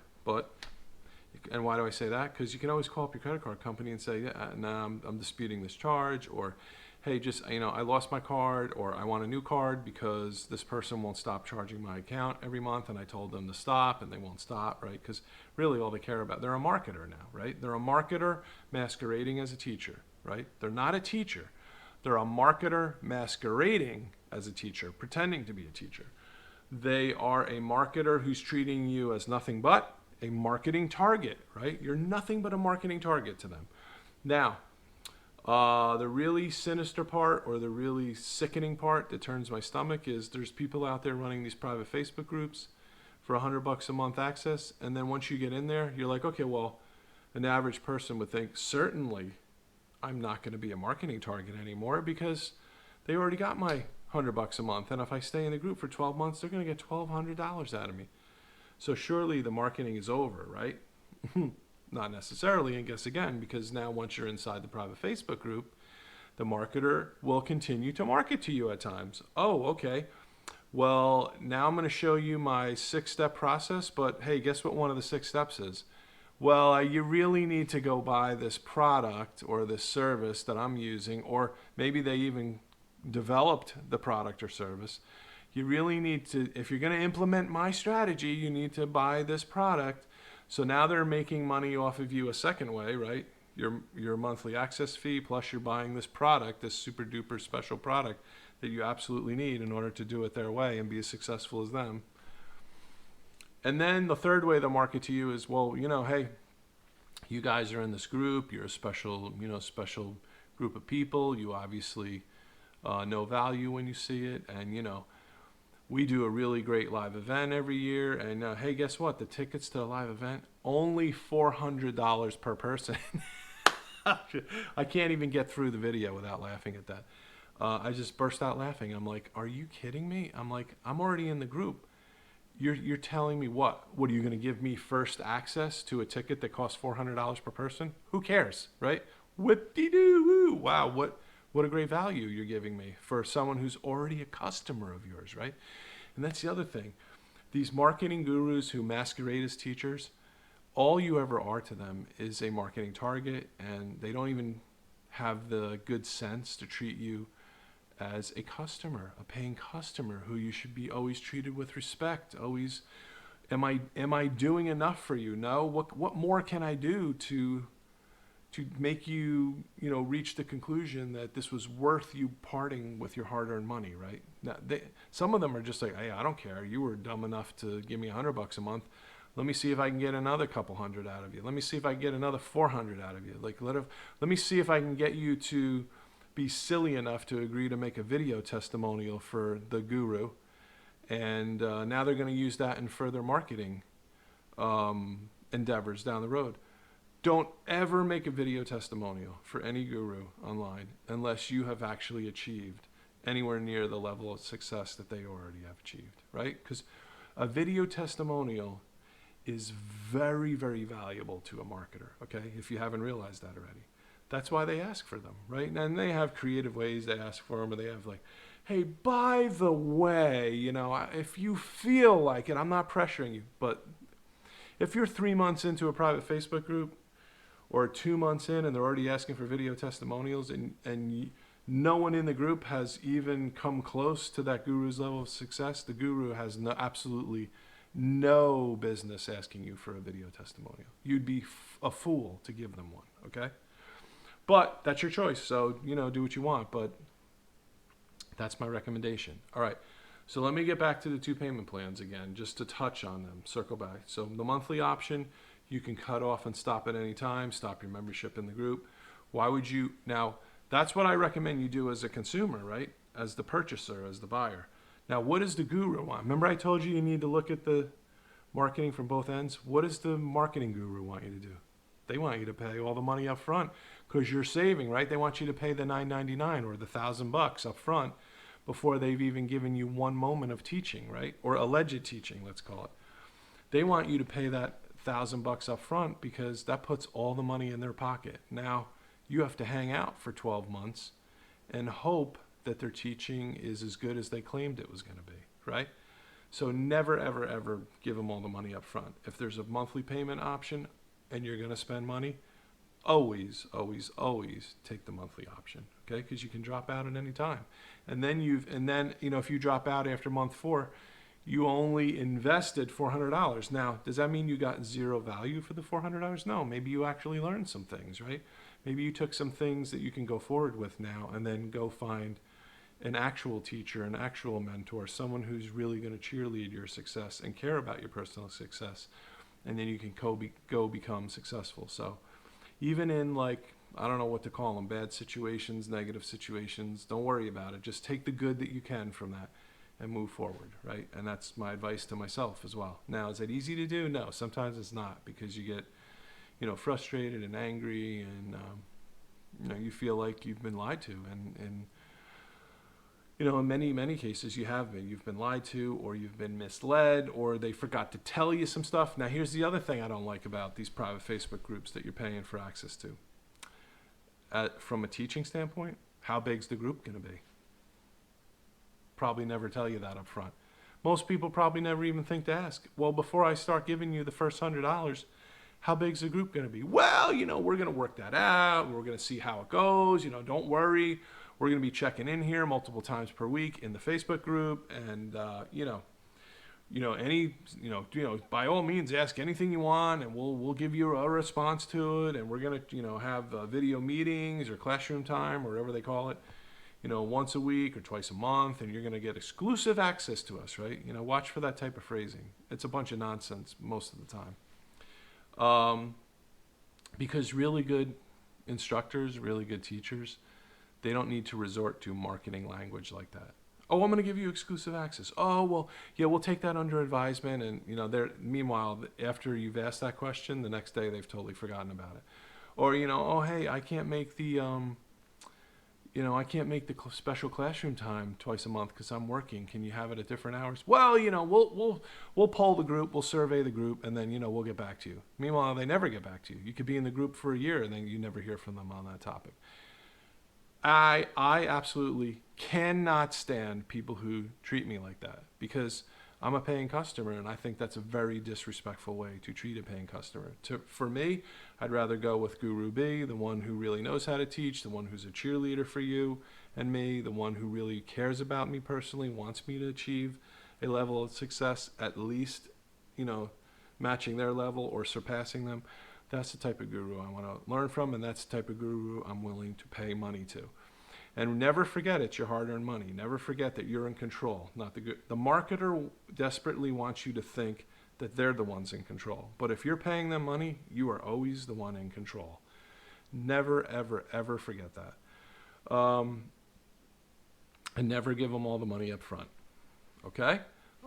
And why do I say that? Because you can always call up your credit card company and say, yeah, no, I'm disputing this charge, or hey, I lost my card, or I want a new card because this person won't stop charging my account every month, and I told them to stop, and they won't stop, right? Because really all they care about, they're a marketer now, right? They're a marketer masquerading as a teacher, right? They're not a teacher. They're a marketer masquerading as a teacher, pretending to be a teacher. They are a marketer who's treating you as nothing but a marketing target, right? You're nothing but a marketing target to them. Now, the really sinister part, or the really sickening part that turns my stomach, is there's people out there running these private Facebook groups for $100 a month access, and then once you get in there, you're like, okay, well, an average person would think, certainly I'm not going to be a marketing target anymore because they already got my $100 a month, and if I stay in the group for 12 months, they're going to get $1,200 out of me. So surely the marketing is over, right? Not necessarily, and guess again, because now once you're inside the private Facebook group, the marketer will continue to market to you at times. Oh, okay. Well, now I'm going to show you my 6-step process, but hey, guess what one of the 6 steps is? Well, you really need to go buy this product or this service that I'm using, or maybe they even developed the product or service. You really need to, if you're going to implement my strategy, you need to buy this product. So now they're making money off of you a second way, right? Your monthly access fee, plus you're buying this product, this super duper special product that you absolutely need in order to do it their way and be as successful as them. And then the third way they'll market to you is, well, hey, you guys are in this group, you're a special group of people, you obviously know value when you see it, and we do a really great live event every year, and hey, guess what? The tickets to a live event, only $400 per person. I can't even get through the video without laughing at that. I just burst out laughing. I'm like, are you kidding me? I'm like, I'm already in the group. You're telling me what? What, are you going to give me first access to a ticket that costs $400 per person? Who cares, right? Whoop-de-doo, wow, what a great value you're giving me for someone who's already a customer of yours, right? And that's the other thing. These marketing gurus who masquerade as teachers, all you ever are to them is a marketing target, and they don't even have the good sense to treat you as a customer, a paying customer who you should be always treated with respect. Always, am I doing enough for you? No. What more can I do to to make you, reach the conclusion that this was worth you parting with your hard-earned money, right? Now, some of them are just like, hey, I don't care. You were dumb enough to give me $100 a month. Let me see if I can get another couple hundred out of you. Let me see if I can get another 400 out of you. Like, let me see if I can get you to be silly enough to agree to make a video testimonial for the guru. And now they're going to use that in further marketing endeavors down the road. Don't ever make a video testimonial for any guru online unless you have actually achieved anywhere near the level of success that they already have achieved, right? Because a video testimonial is very, very valuable to a marketer, okay? If you haven't realized that already. That's why they ask for them, right? And they have creative ways they ask for them, or they have like, hey, by the way, if you feel like it, I'm not pressuring you, but if you're 3 months into a private Facebook group, or 2 months in and they're already asking for video testimonials, and no one in the group has even come close to that guru's level of success, the guru has absolutely no business asking you for a video testimonial. You'd be a fool to give them one, okay? But that's your choice, so, do what you want, but that's my recommendation. All right, so let me get back to the 2 payment plans again, just to touch on them, circle back. So the monthly option, you can cut off and stop at any time, stop your membership in the group. Why would you? Now, that's what I recommend you do as a consumer, right? As the purchaser, as the buyer. Now, what does the guru want? Remember I told you need to look at the marketing from both ends? What does the marketing guru want you to do? They want you to pay all the money up front because you're saving, right? They want you to pay the $9.99 or the $1,000 up front before they've even given you one moment of teaching, right? Or alleged teaching, let's call it. They want you to pay that $1,000 up front because that puts all the money in their pocket. Now you have to hang out for 12 months and hope that their teaching is as good as they claimed it was going to be, right? So never, ever, ever give them all the money up front. If there's a monthly payment option and you're going to spend money, always, always, always take the monthly option, okay? Because you can drop out at any time. And then if you drop out after month 4, you only invested $400. Now, does that mean you got zero value for the $400? No, maybe you actually learned some things, right? Maybe you took some things that you can go forward with now and then go find an actual teacher, an actual mentor, someone who's really going to cheerlead your success and care about your personal success. And then you can go become successful. So even in like, I don't know what to call them, bad situations, negative situations, don't worry about it. Just take the good that you can from that and move forward, right? And that's my advice to myself as well. Now, is it easy to do? No, sometimes it's not, because you get, frustrated and angry, and you feel like you've been lied to, and in many, many cases you have been. You've been lied to, or you've been misled, or they forgot to tell you some stuff. Now, here's the other thing I don't like about these private Facebook groups that you're paying for access to. From a teaching standpoint, how big's the group going to be? Probably never tell you that up front. Most people probably never even think to ask, well, before I start giving you the first $100, how big's the group going to be? Well, we're going to work that out. We're going to see how it goes. Don't worry. We're going to be checking in here multiple times per week in the Facebook group. And, by all means, ask anything you want, and we'll give you a response to it. And we're going to, have video meetings or classroom time, or whatever they call it, once a week or twice a month, and you're going to get exclusive access to us, right? Watch for that type of phrasing. It's a bunch of nonsense most of the time. Because really good instructors, really good teachers, they don't need to resort to marketing language like that. Oh, I'm going to give you exclusive access. Oh, well, yeah, we'll take that under advisement. And, meanwhile, after you've asked that question, the next day they've totally forgotten about it. Or, oh, hey, I can't make the special classroom time twice a month because I'm working. Can you have it at different hours? Well, we'll poll the group, we'll survey the group, and then, we'll get back to you. Meanwhile, they never get back to you. You could be in the group for a year and then you never hear from them on that topic. I absolutely cannot stand people who treat me like that, because I'm a paying customer, and I think that's a very disrespectful way to treat a paying customer. For me, I'd rather go with Guru B, the one who really knows how to teach, the one who's a cheerleader for you and me, the one who really cares about me personally, wants me to achieve a level of success, at least, matching their level or surpassing them. That's the type of guru I want to learn from, and that's the type of guru I'm willing to pay money to. And never forget it's your hard-earned money. Never forget that you're in control, not the marketer desperately wants you to think that they're the ones in control. But if you're paying them money, you are always the one in control. Never, ever, ever forget that. And never give them all the money up front. Okay?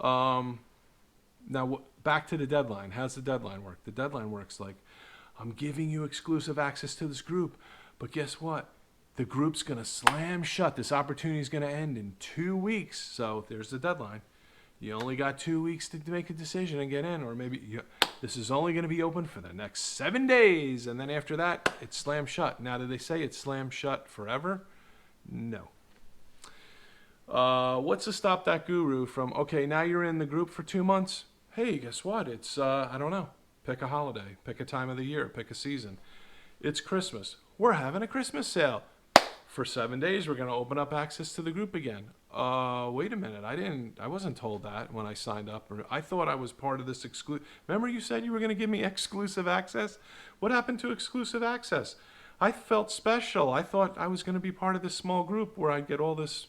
Now, back to the deadline. How's the deadline work? The deadline works like, I'm giving you exclusive access to this group, but guess what? The group's going to slam shut. This opportunity is going to end in 2 weeks. So there's the deadline. You only got 2 weeks to make a decision and get in, or maybe this is only going to be open for the next 7 days, and then after that, it's slammed shut. Now, do they say it's slammed shut forever? No. What's to stop that guru from, okay, now you're in the group for 2 months. Hey, guess what? It's, I don't know. Pick a holiday. Pick a time of the year. Pick a season. It's Christmas. We're having a Christmas sale. For 7 days, we're going to open up access to the group again. Wait a minute. I wasn't told that when I signed up. I thought I was part of this exclusive. Remember you said you were going to give me exclusive access? What happened to exclusive access? I felt special. I thought I was going to be part of this small group where I'd get all this,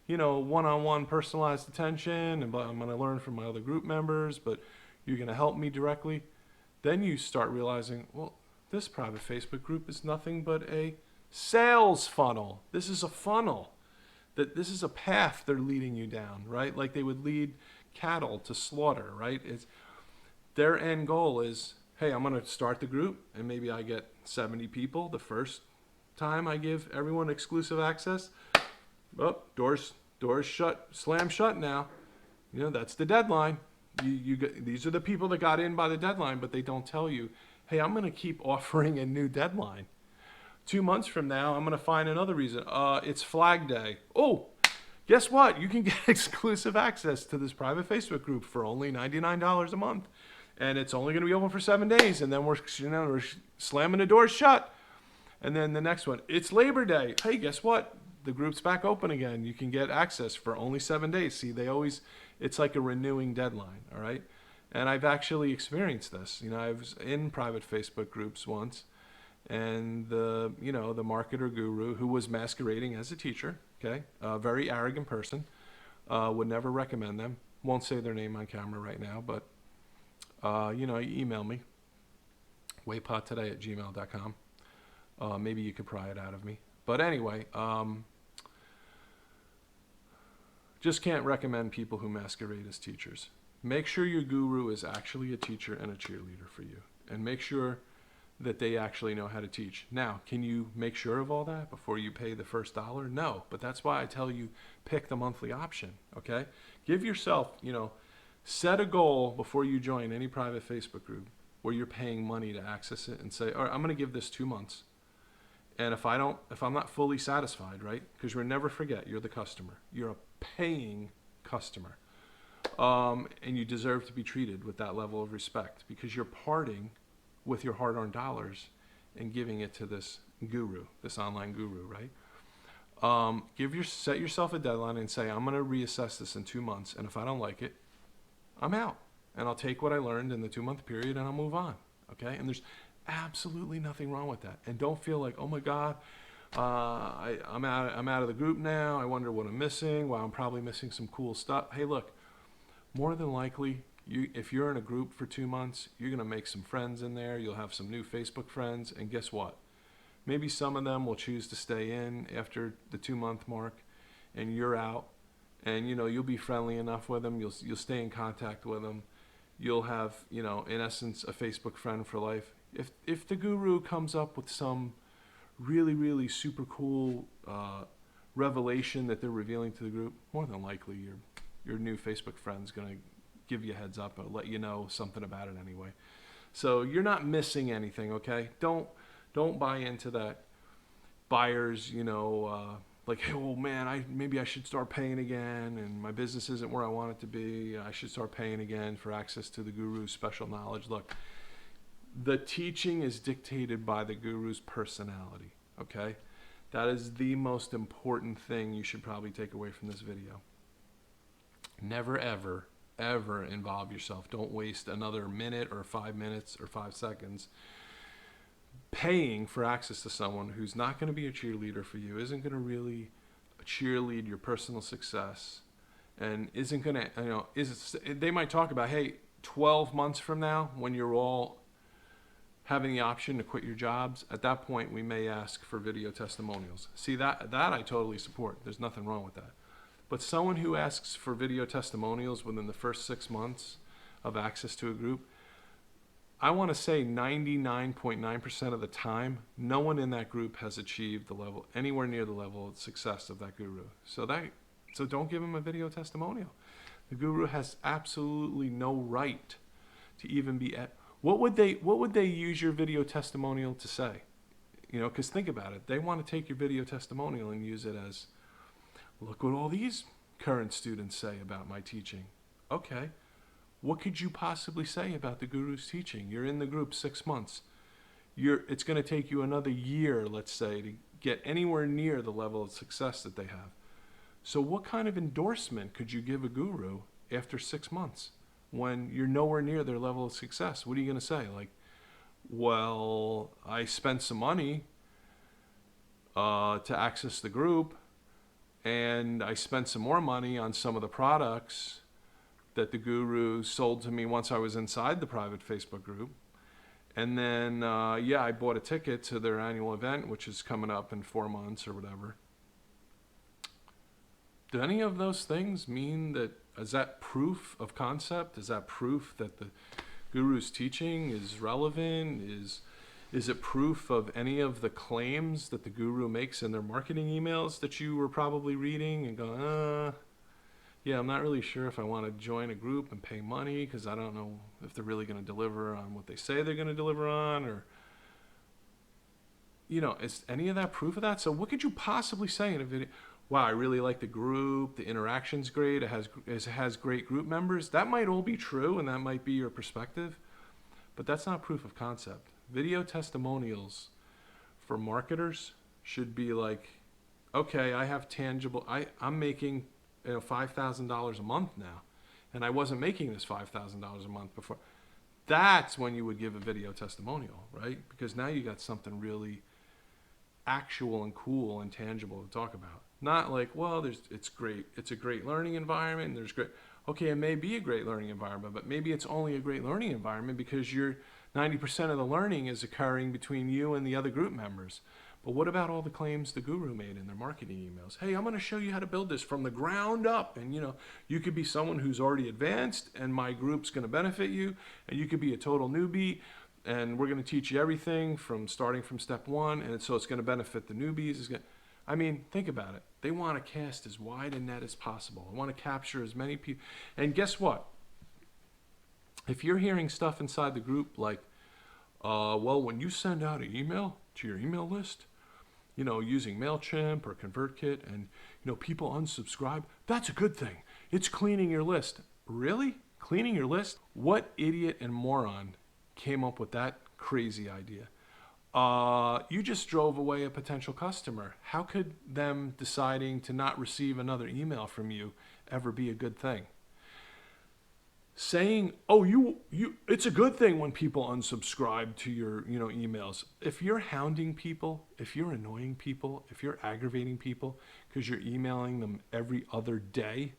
one-on-one personalized attention, and I'm going to learn from my other group members, but you're going to help me directly. Then you start realizing, well, this private Facebook group is nothing but a sales funnel. This is a funnel. This is a path they're leading you down, right? Like they would lead cattle to slaughter, right? Their end goal is, hey, I'm going to start the group, and maybe I get 70 people the first time I give everyone exclusive access. Oh, doors shut, slam shut now. That's the deadline. These are the people that got in by the deadline, but they don't tell you, hey, I'm going to keep offering a new deadline. 2 months from now, I'm going to find another reason. It's Flag Day. Oh, guess what? You can get exclusive access to this private Facebook group for only $99 a month. And it's only going to be open for 7 days. And then we're slamming the doors shut. And then the next one, it's Labor Day. Hey, guess what? The group's back open again. You can get access for only 7 days. See, it's like a renewing deadline, all right? And I've actually experienced this. I was in private Facebook groups once. And the marketer guru who was masquerading as a teacher, okay, a very arrogant person, would never recommend them. Won't say their name on camera right now, but, you email me, waypottoday@gmail.com. Maybe you could pry it out of me. But anyway, just can't recommend people who masquerade as teachers. Make sure your guru is actually a teacher and a cheerleader for you. And make sure that they actually know how to teach. Now, can you make sure of all that before you pay the first dollar? No, but that's why I tell you pick the monthly option, okay? Give yourself, set a goal before you join any private Facebook group where you're paying money to access it and say, all right, I'm going to give this 2 months. And if I'm not fully satisfied, right? Because never forget, you're the customer. You're a paying customer. And you deserve to be treated with that level of respect because you're parting with your hard-earned dollars and giving it to this guru, this online guru, right? Set yourself a deadline and say, I'm going to reassess this in 2 months, and if I don't like it, I'm out. And I'll take what I learned in the 2-month period and I'll move on, okay? And there's absolutely nothing wrong with that. And don't feel like, oh my God, I'm out of the group now. I wonder what I'm missing. Well, I'm probably missing some cool stuff. Hey, look, more than likely, if you're in a group for 2 months, you're going to make some friends in there. You'll have some new Facebook friends. And guess what? Maybe some of them will choose to stay in after the 2-month mark and you're out. And, you'll be friendly enough with them. You'll stay in contact with them. You'll have, in essence, a Facebook friend for life. If the guru comes up with some really, really super cool revelation that they're revealing to the group, more than likely your new Facebook friend's going to give you a heads up and let you know something about it anyway. So you're not missing anything, okay? Don't buy into that buyers, like, hey, oh man, maybe I should start paying again, and my business isn't where I want it to be. I should start paying again for access to the guru's special knowledge. Look, the teaching is dictated by the guru's personality, okay? That is the most important thing you should probably take away from this video. Never, ever, ever involve yourself. Don't waste another minute or 5 minutes or 5 seconds paying for access to someone who's not going to be a cheerleader for you, isn't going to really cheerlead your personal success, and isn't going to, they might talk about, hey, 12 months from now, when you're all having the option to quit your jobs, at that point we may ask for video testimonials. See, that I totally support. There's nothing wrong with that. But someone who asks for video testimonials within the first 6 months of access to a group, I want to say 99.9% of the time, no one in that group has achieved the level, anywhere near the level of success of that guru. So don't give them a video testimonial. The guru has absolutely no right to even be at. What would they use your video testimonial to say? Because think about it. They want to take your video testimonial and use it as, look what all these current students say about my teaching. Okay. What could you possibly say about the guru's teaching? You're in the group 6 months. It's going to take you another year, let's say, to get anywhere near the level of success that they have. So what kind of endorsement could you give a guru after 6 months when you're nowhere near their level of success? What are you going to say? Like, well, I spent some money to access the group, and I spent some more money on some of the products that the guru sold to me once I was inside the private Facebook group. And then, I bought a ticket to their annual event, which is coming up in 4 months or whatever. Do any of those things mean that, is that proof of concept? Is that proof that the guru's teaching is relevant? Is it proof of any of the claims that the guru makes in their marketing emails that you were probably reading and going, yeah, I'm not really sure if I want to join a group and pay money because I don't know if they're really going to deliver on what they say they're going to deliver on, or, is any of that proof of that? So what could you possibly say in a video? Wow, I really like the group, the interaction's great, it has great group members. That might all be true and that might be your perspective, but that's not proof of concept. Video testimonials for marketers should be like, okay, I have tangible, I'm making $5,000 a month now, and I wasn't making this $5,000 a month before. That's when you would give a video testimonial, right? Because now you got something really actual and cool and tangible to talk about. Not like, well, it's great. It's a great learning environment. And there's great. Okay, it may be a great learning environment, but maybe it's only a great learning environment because 90% of the learning is occurring between you and the other group members. But what about all the claims the guru made in their marketing emails? Hey, I'm going to show you how to build this from the ground up. And, you could be someone who's already advanced and my group's going to benefit you. And you could be a total newbie and we're going to teach you everything from starting from step one. And so it's going to benefit the newbies. Think about it. They want to cast as wide a net as possible. They want to capture as many people. And guess what? If you're hearing stuff inside the group like, well, when you send out an email to your email list, using MailChimp or ConvertKit, and, people unsubscribe, that's a good thing. It's cleaning your list. Really? Cleaning your list? What idiot and moron came up with that crazy idea? You just drove away a potential customer. How could them deciding to not receive another email from you ever be a good thing? Saying, it's a good thing when people unsubscribe to your, emails. If you're hounding people, if you're annoying people, if you're aggravating people because you're emailing them every other day,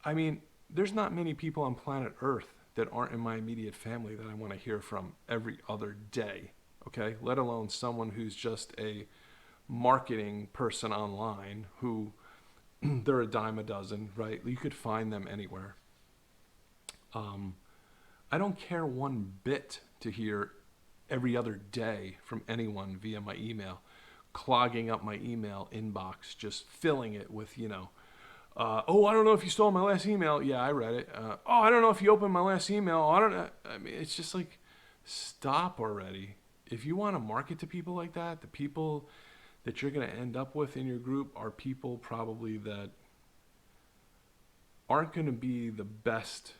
there's not many people on planet Earth that aren't in my immediate family that I want to hear from every other day. Okay, let alone someone who's just a marketing person online who they're a dime a dozen, right? You could find them anywhere. I don't care one bit to hear every other day from anyone via my email, clogging up my email inbox, just filling it with, I don't know if you stole my last email. Yeah, I read it. I don't know if you opened my last email. I don't know. It's just like, stop already. If you want to market to people like that, the people that you're going to end up with in your group are people probably that aren't going to be the best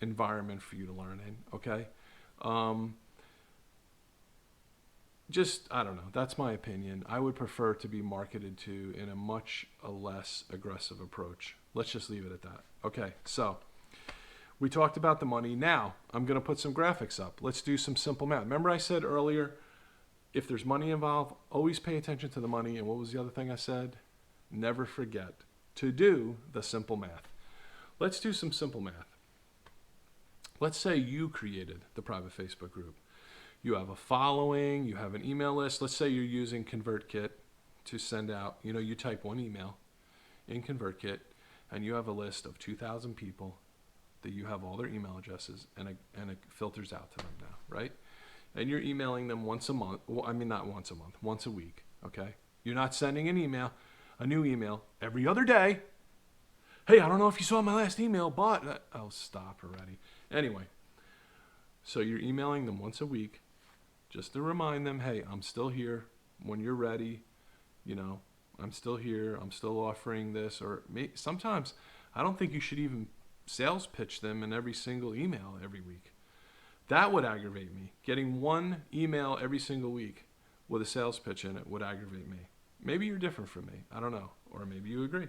environment for you to learn in, okay? I don't know. That's my opinion. I would prefer to be marketed to in a much less aggressive approach. Let's just leave it at that. Okay, so we talked about the money. Now, I'm going to put some graphics up. Let's do some simple math. Remember I said earlier, If there's money involved, always pay attention to the money. And what was the other thing I said? Never forget to do the simple math. Let's do some simple math. Let's say you created the private Facebook group. You have a following, you have an email list. Let's say you're using ConvertKit to send out, you type one email in ConvertKit and you have a list of 2,000 people that you have all their email addresses, and it filters out to them now, right? And you're emailing them once a month. Well, I mean, not once a month, once a week, okay? You're not sending a new email every other day. Hey, I don't know if you saw my last email, but... Oh, stop already. Anyway, so you're emailing them once a week just to remind them, hey, I'm still here when you're ready. I'm still here. I'm still offering this. Or sometimes I don't think you should even sales pitch them in every single email every week. That would aggravate me. Getting one email every single week with a sales pitch in it would aggravate me. Maybe you're different from me. I don't know. Or maybe you agree.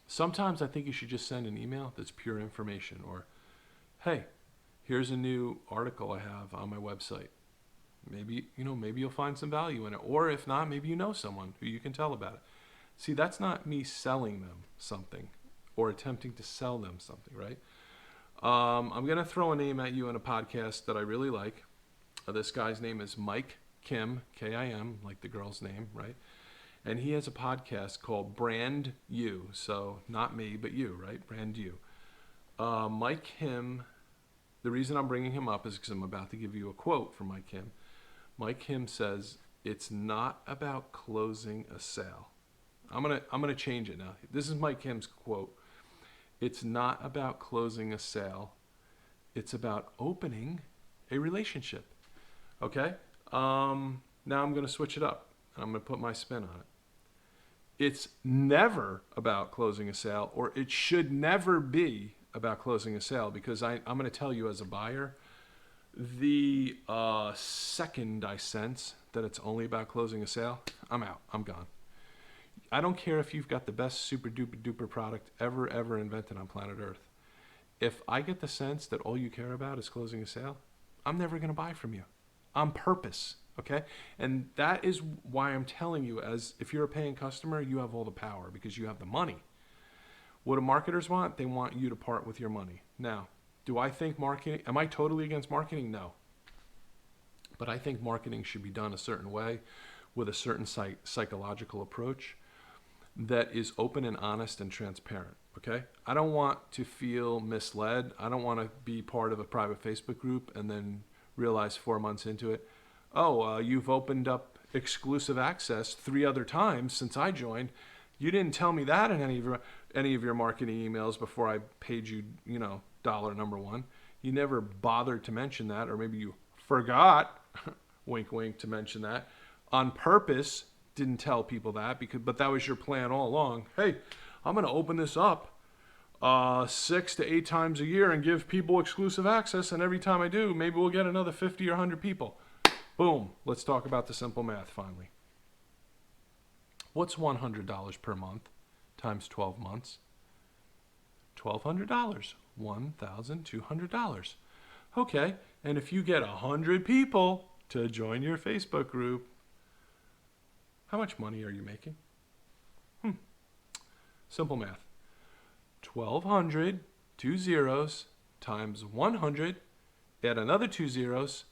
Sometimes I think you should just send an email that's pure information. Or, hey, here's a new article I have on my website. Maybe you'll find some value in it. Or if not, maybe you know someone who you can tell about it. See, that's not me selling them something or attempting to sell them something, right? I'm going to throw a name at you in a podcast that I really like. This guy's name is Mike Kim, K-I-M, like the girl's name, right? And he has a podcast called Brand You. So not me, but you, right? Brand You. Mike Kim, the reason I'm bringing him up is because I'm about to give you a quote from Mike Kim. Mike Kim says, it's not about closing a sale. I'm gonna change it now. This is Mike Kim's quote. It's not about closing a sale. It's about opening a relationship. Okay? Now I'm gonna switch it up. And I'm gonna put my spin on it. It's never about closing a sale, or it should never be about closing a sale, because I'm gonna tell you as a buyer, the second I sense that it's only about closing a sale, I'm out. I'm gone. I don't care if you've got the best super duper duper product ever invented on planet Earth. If I get the sense that all you care about is closing a sale, I'm never going to buy from you on purpose, okay? And that is why I'm telling you, as if you're a paying customer, you have all the power because you have the money. What do marketers want? They want you to part with your money. Now, do I think marketing, am I totally against marketing? No. But I think marketing should be done a certain way with a certain psychological approach that is open and honest and transparent, okay? I don't want to feel misled. I don't want to be part of a private Facebook group and then realize 4 months into it, you've opened up exclusive access 3 other times since I joined. You didn't tell me that in any of your marketing emails before I paid you, dollar number one. You never bothered to mention that, or maybe you forgot, wink, wink, to mention that on purpose. Didn't tell people that, but that was your plan all along. Hey, I'm going to open this up 6 to 8 times a year and give people exclusive access, and every time I do, maybe we'll get another 50 or 100 people. Boom. Let's talk about the simple math finally. What's $100 per month times 12 months? $1,200. $1,200. Okay, and if you get 100 people to join your Facebook group, how much money are you making? Simple math. 1,200, 2 zeros, times 100, add another 2 zeros.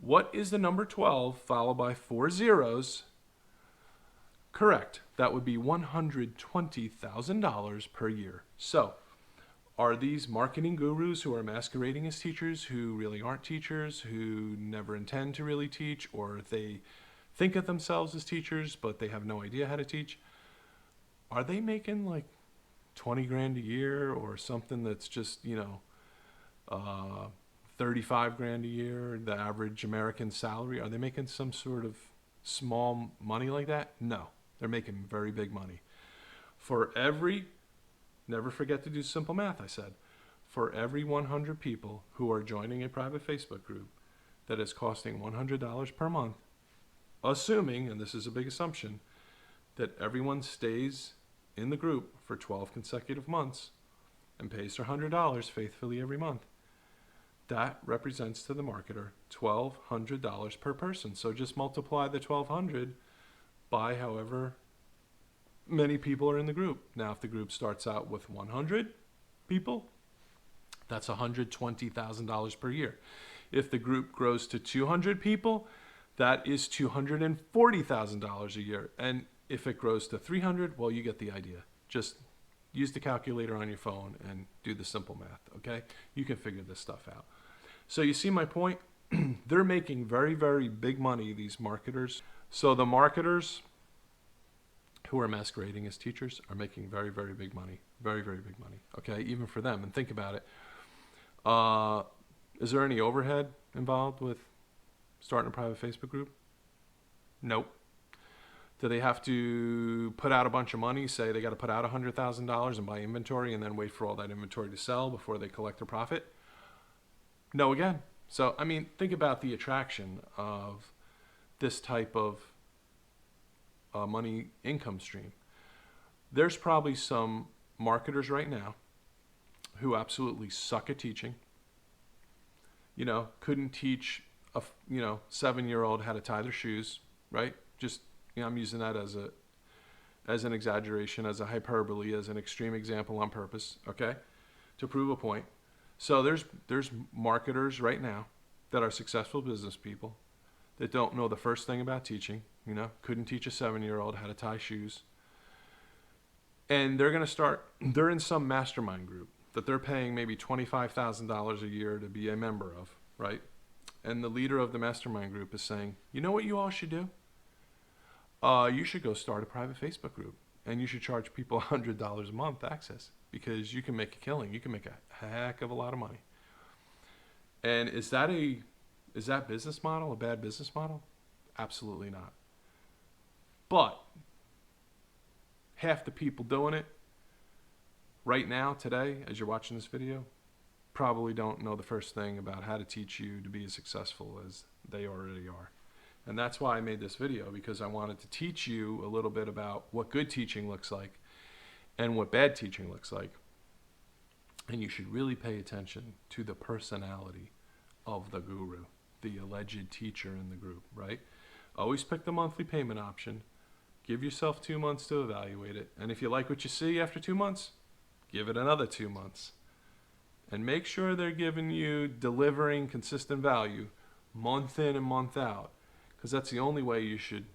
What is the number 12 followed by 4 zeros? Correct. That would be $120,000 per year. So, are these marketing gurus who are masquerading as teachers, who really aren't teachers, who never intend to really teach, or they think of themselves as teachers, but they have no idea how to teach? Are they making like 20 grand a year, or something that's just, 35 grand a year, the average American salary? Are they making some sort of small money like that? No, they're making very big money. Never forget to do simple math, I said. For every 100 people who are joining a private Facebook group that is costing $100 per month, assuming, and this is a big assumption, that everyone stays in the group for 12 consecutive months and pays their $100 faithfully every month, that represents to the marketer $1,200 per person. So just multiply the 1,200 by however many people are in the group. Now, if the group starts out with 100 people, that's $120,000 per year. If the group grows to 200 people, that is $240,000 a year. And if it grows to 300, well, you get the idea. Just use the calculator on your phone and do the simple math, okay? You can figure this stuff out. So you see my point? They're making very, very big money, these marketers. So the marketers who are masquerading as teachers are making very, very big money. Very, very big money, okay? Even for them. And think about it. Is there any overhead involved with starting a private Facebook group? Nope. Do they have to put out a bunch of money, say they got to put out $100,000 and buy inventory and then wait for all that inventory to sell before they collect their profit? No, again. So, I mean, think about the attraction of this type of money income stream. There's probably some marketers right now who absolutely suck at teaching. You know, couldn't teach a 7-year-old how to tie their shoes, right? Just, I'm using that as an exaggeration, as a hyperbole, as an extreme example on purpose, okay, to prove a point. So there's marketers right now that are successful business people that don't know the first thing about teaching, couldn't teach a 7-year-old how to tie shoes. And they're in some mastermind group that they're paying maybe $25,000 a year to be a member of, right? And the leader of the mastermind group is saying, you know what you all should do? You should go start a private Facebook group, and you should charge people $100 a month access, because you can make a killing. You can make a heck of a lot of money. And is that business model a bad business model? Absolutely not. But half the people doing it right now, today, as you're watching this video, probably don't know the first thing about how to teach you to be as successful as they already are. And that's why I made this video, because I wanted to teach you a little bit about what good teaching looks like and what bad teaching looks like. And you should really pay attention to the personality of the guru, the alleged teacher in the group, right? Always pick the monthly payment option. Give yourself 2 months to evaluate it. And if you like what you see after 2 months, give it another 2 months. And make sure they're giving you delivering consistent value month in and month out. Because that's the only way you should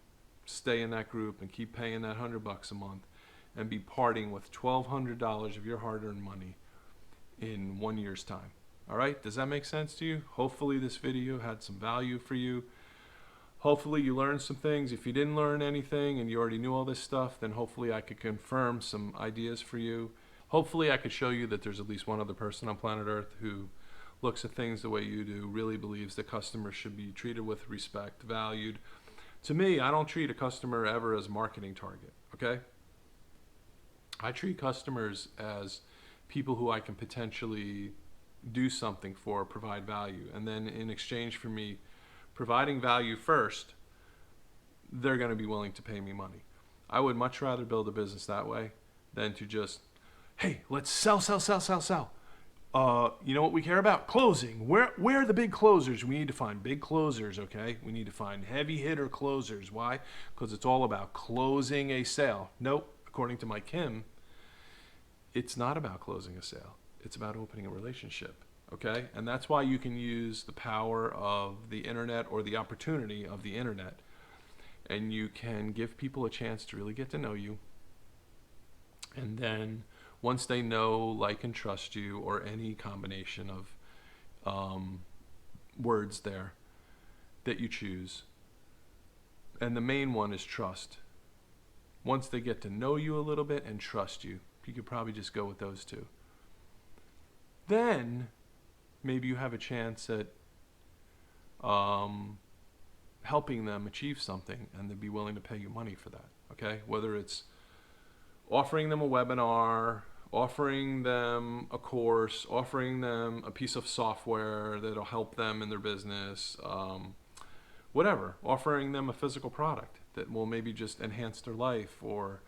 stay in that group and keep paying that $100 a month and be parting with $1,200 of your hard-earned money in 1 year's time. All right? Does that make sense to you? Hopefully this video had some value for you. Hopefully you learned some things. If you didn't learn anything and you already knew all this stuff, then hopefully I could confirm some ideas for you. Hopefully I could show you that there's at least one other person on planet Earth who looks at things the way you do, really believes that customers should be treated with respect, valued. To me, I don't treat a customer ever as a marketing target, okay? I treat customers as people who I can potentially do something for, provide value. And then in exchange for me providing value first, they're going to be willing to pay me money. I would much rather build a business that way than to just, hey, let's sell. You know what we care about? Closing. Where are the big closers? We need to find big closers, okay? We need to find heavy hitter closers. Why? Because it's all about closing a sale. Nope. According to Mike Kim, it's not about closing a sale. It's about opening a relationship, okay? And that's why you can use the power of the internet, or the opportunity of the internet, and you can give people a chance to really get to know you. And then once they know, like, and trust you, or any combination of words there that you choose, and the main one is trust. Once they get to know you a little bit and trust you, you could probably just go with those two. Then maybe you have a chance at helping them achieve something, and they'd be willing to pay you money for that, okay? Whether it's offering them a webinar, offering them a course, offering them a piece of software that'll help them in their business, whatever, offering them a physical product that will maybe just enhance their life, or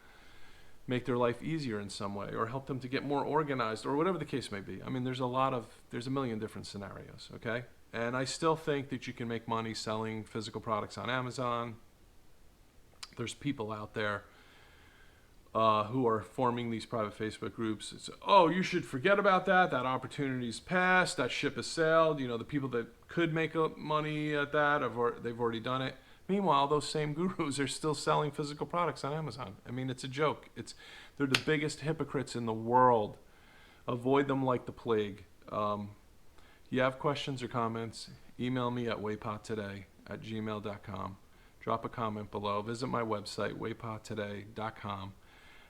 make their life easier in some way or help them to get more organized or whatever the case may be. I mean, there's a million different scenarios, okay? And I still think that you can make money selling physical products on Amazon. There's people out there who are forming these private Facebook groups. It's, oh, you should forget about that. That opportunity's passed. That ship has sailed. You know, the people that could make money at that, they've already done it. Meanwhile, those same gurus are still selling physical products on Amazon. I mean, it's a joke. They're the biggest hypocrites in the world. Avoid them like the plague. You have questions or comments, email me at waypottoday@gmail.com. Drop a comment below. Visit my website, waypottoday.com.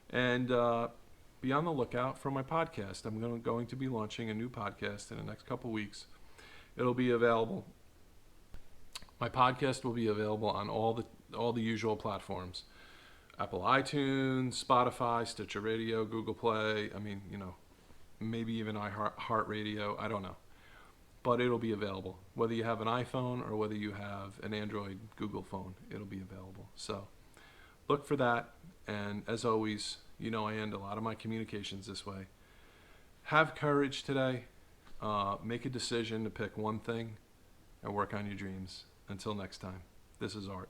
And be on the lookout for my podcast. I'm going to be launching a new podcast in the next couple weeks. It'll be available. My podcast will be available on all the usual platforms. Apple iTunes, Spotify, Stitcher Radio, Google Play. I mean, you know, maybe even iHeartRadio. I don't know. But it'll be available. Whether you have an iPhone or whether you have an Android Google phone, it'll be available. So look for that. And as always, you know I end a lot of my communications this way. Have courage today. Make a decision to pick one thing and work on your dreams. Until next time, this is Art.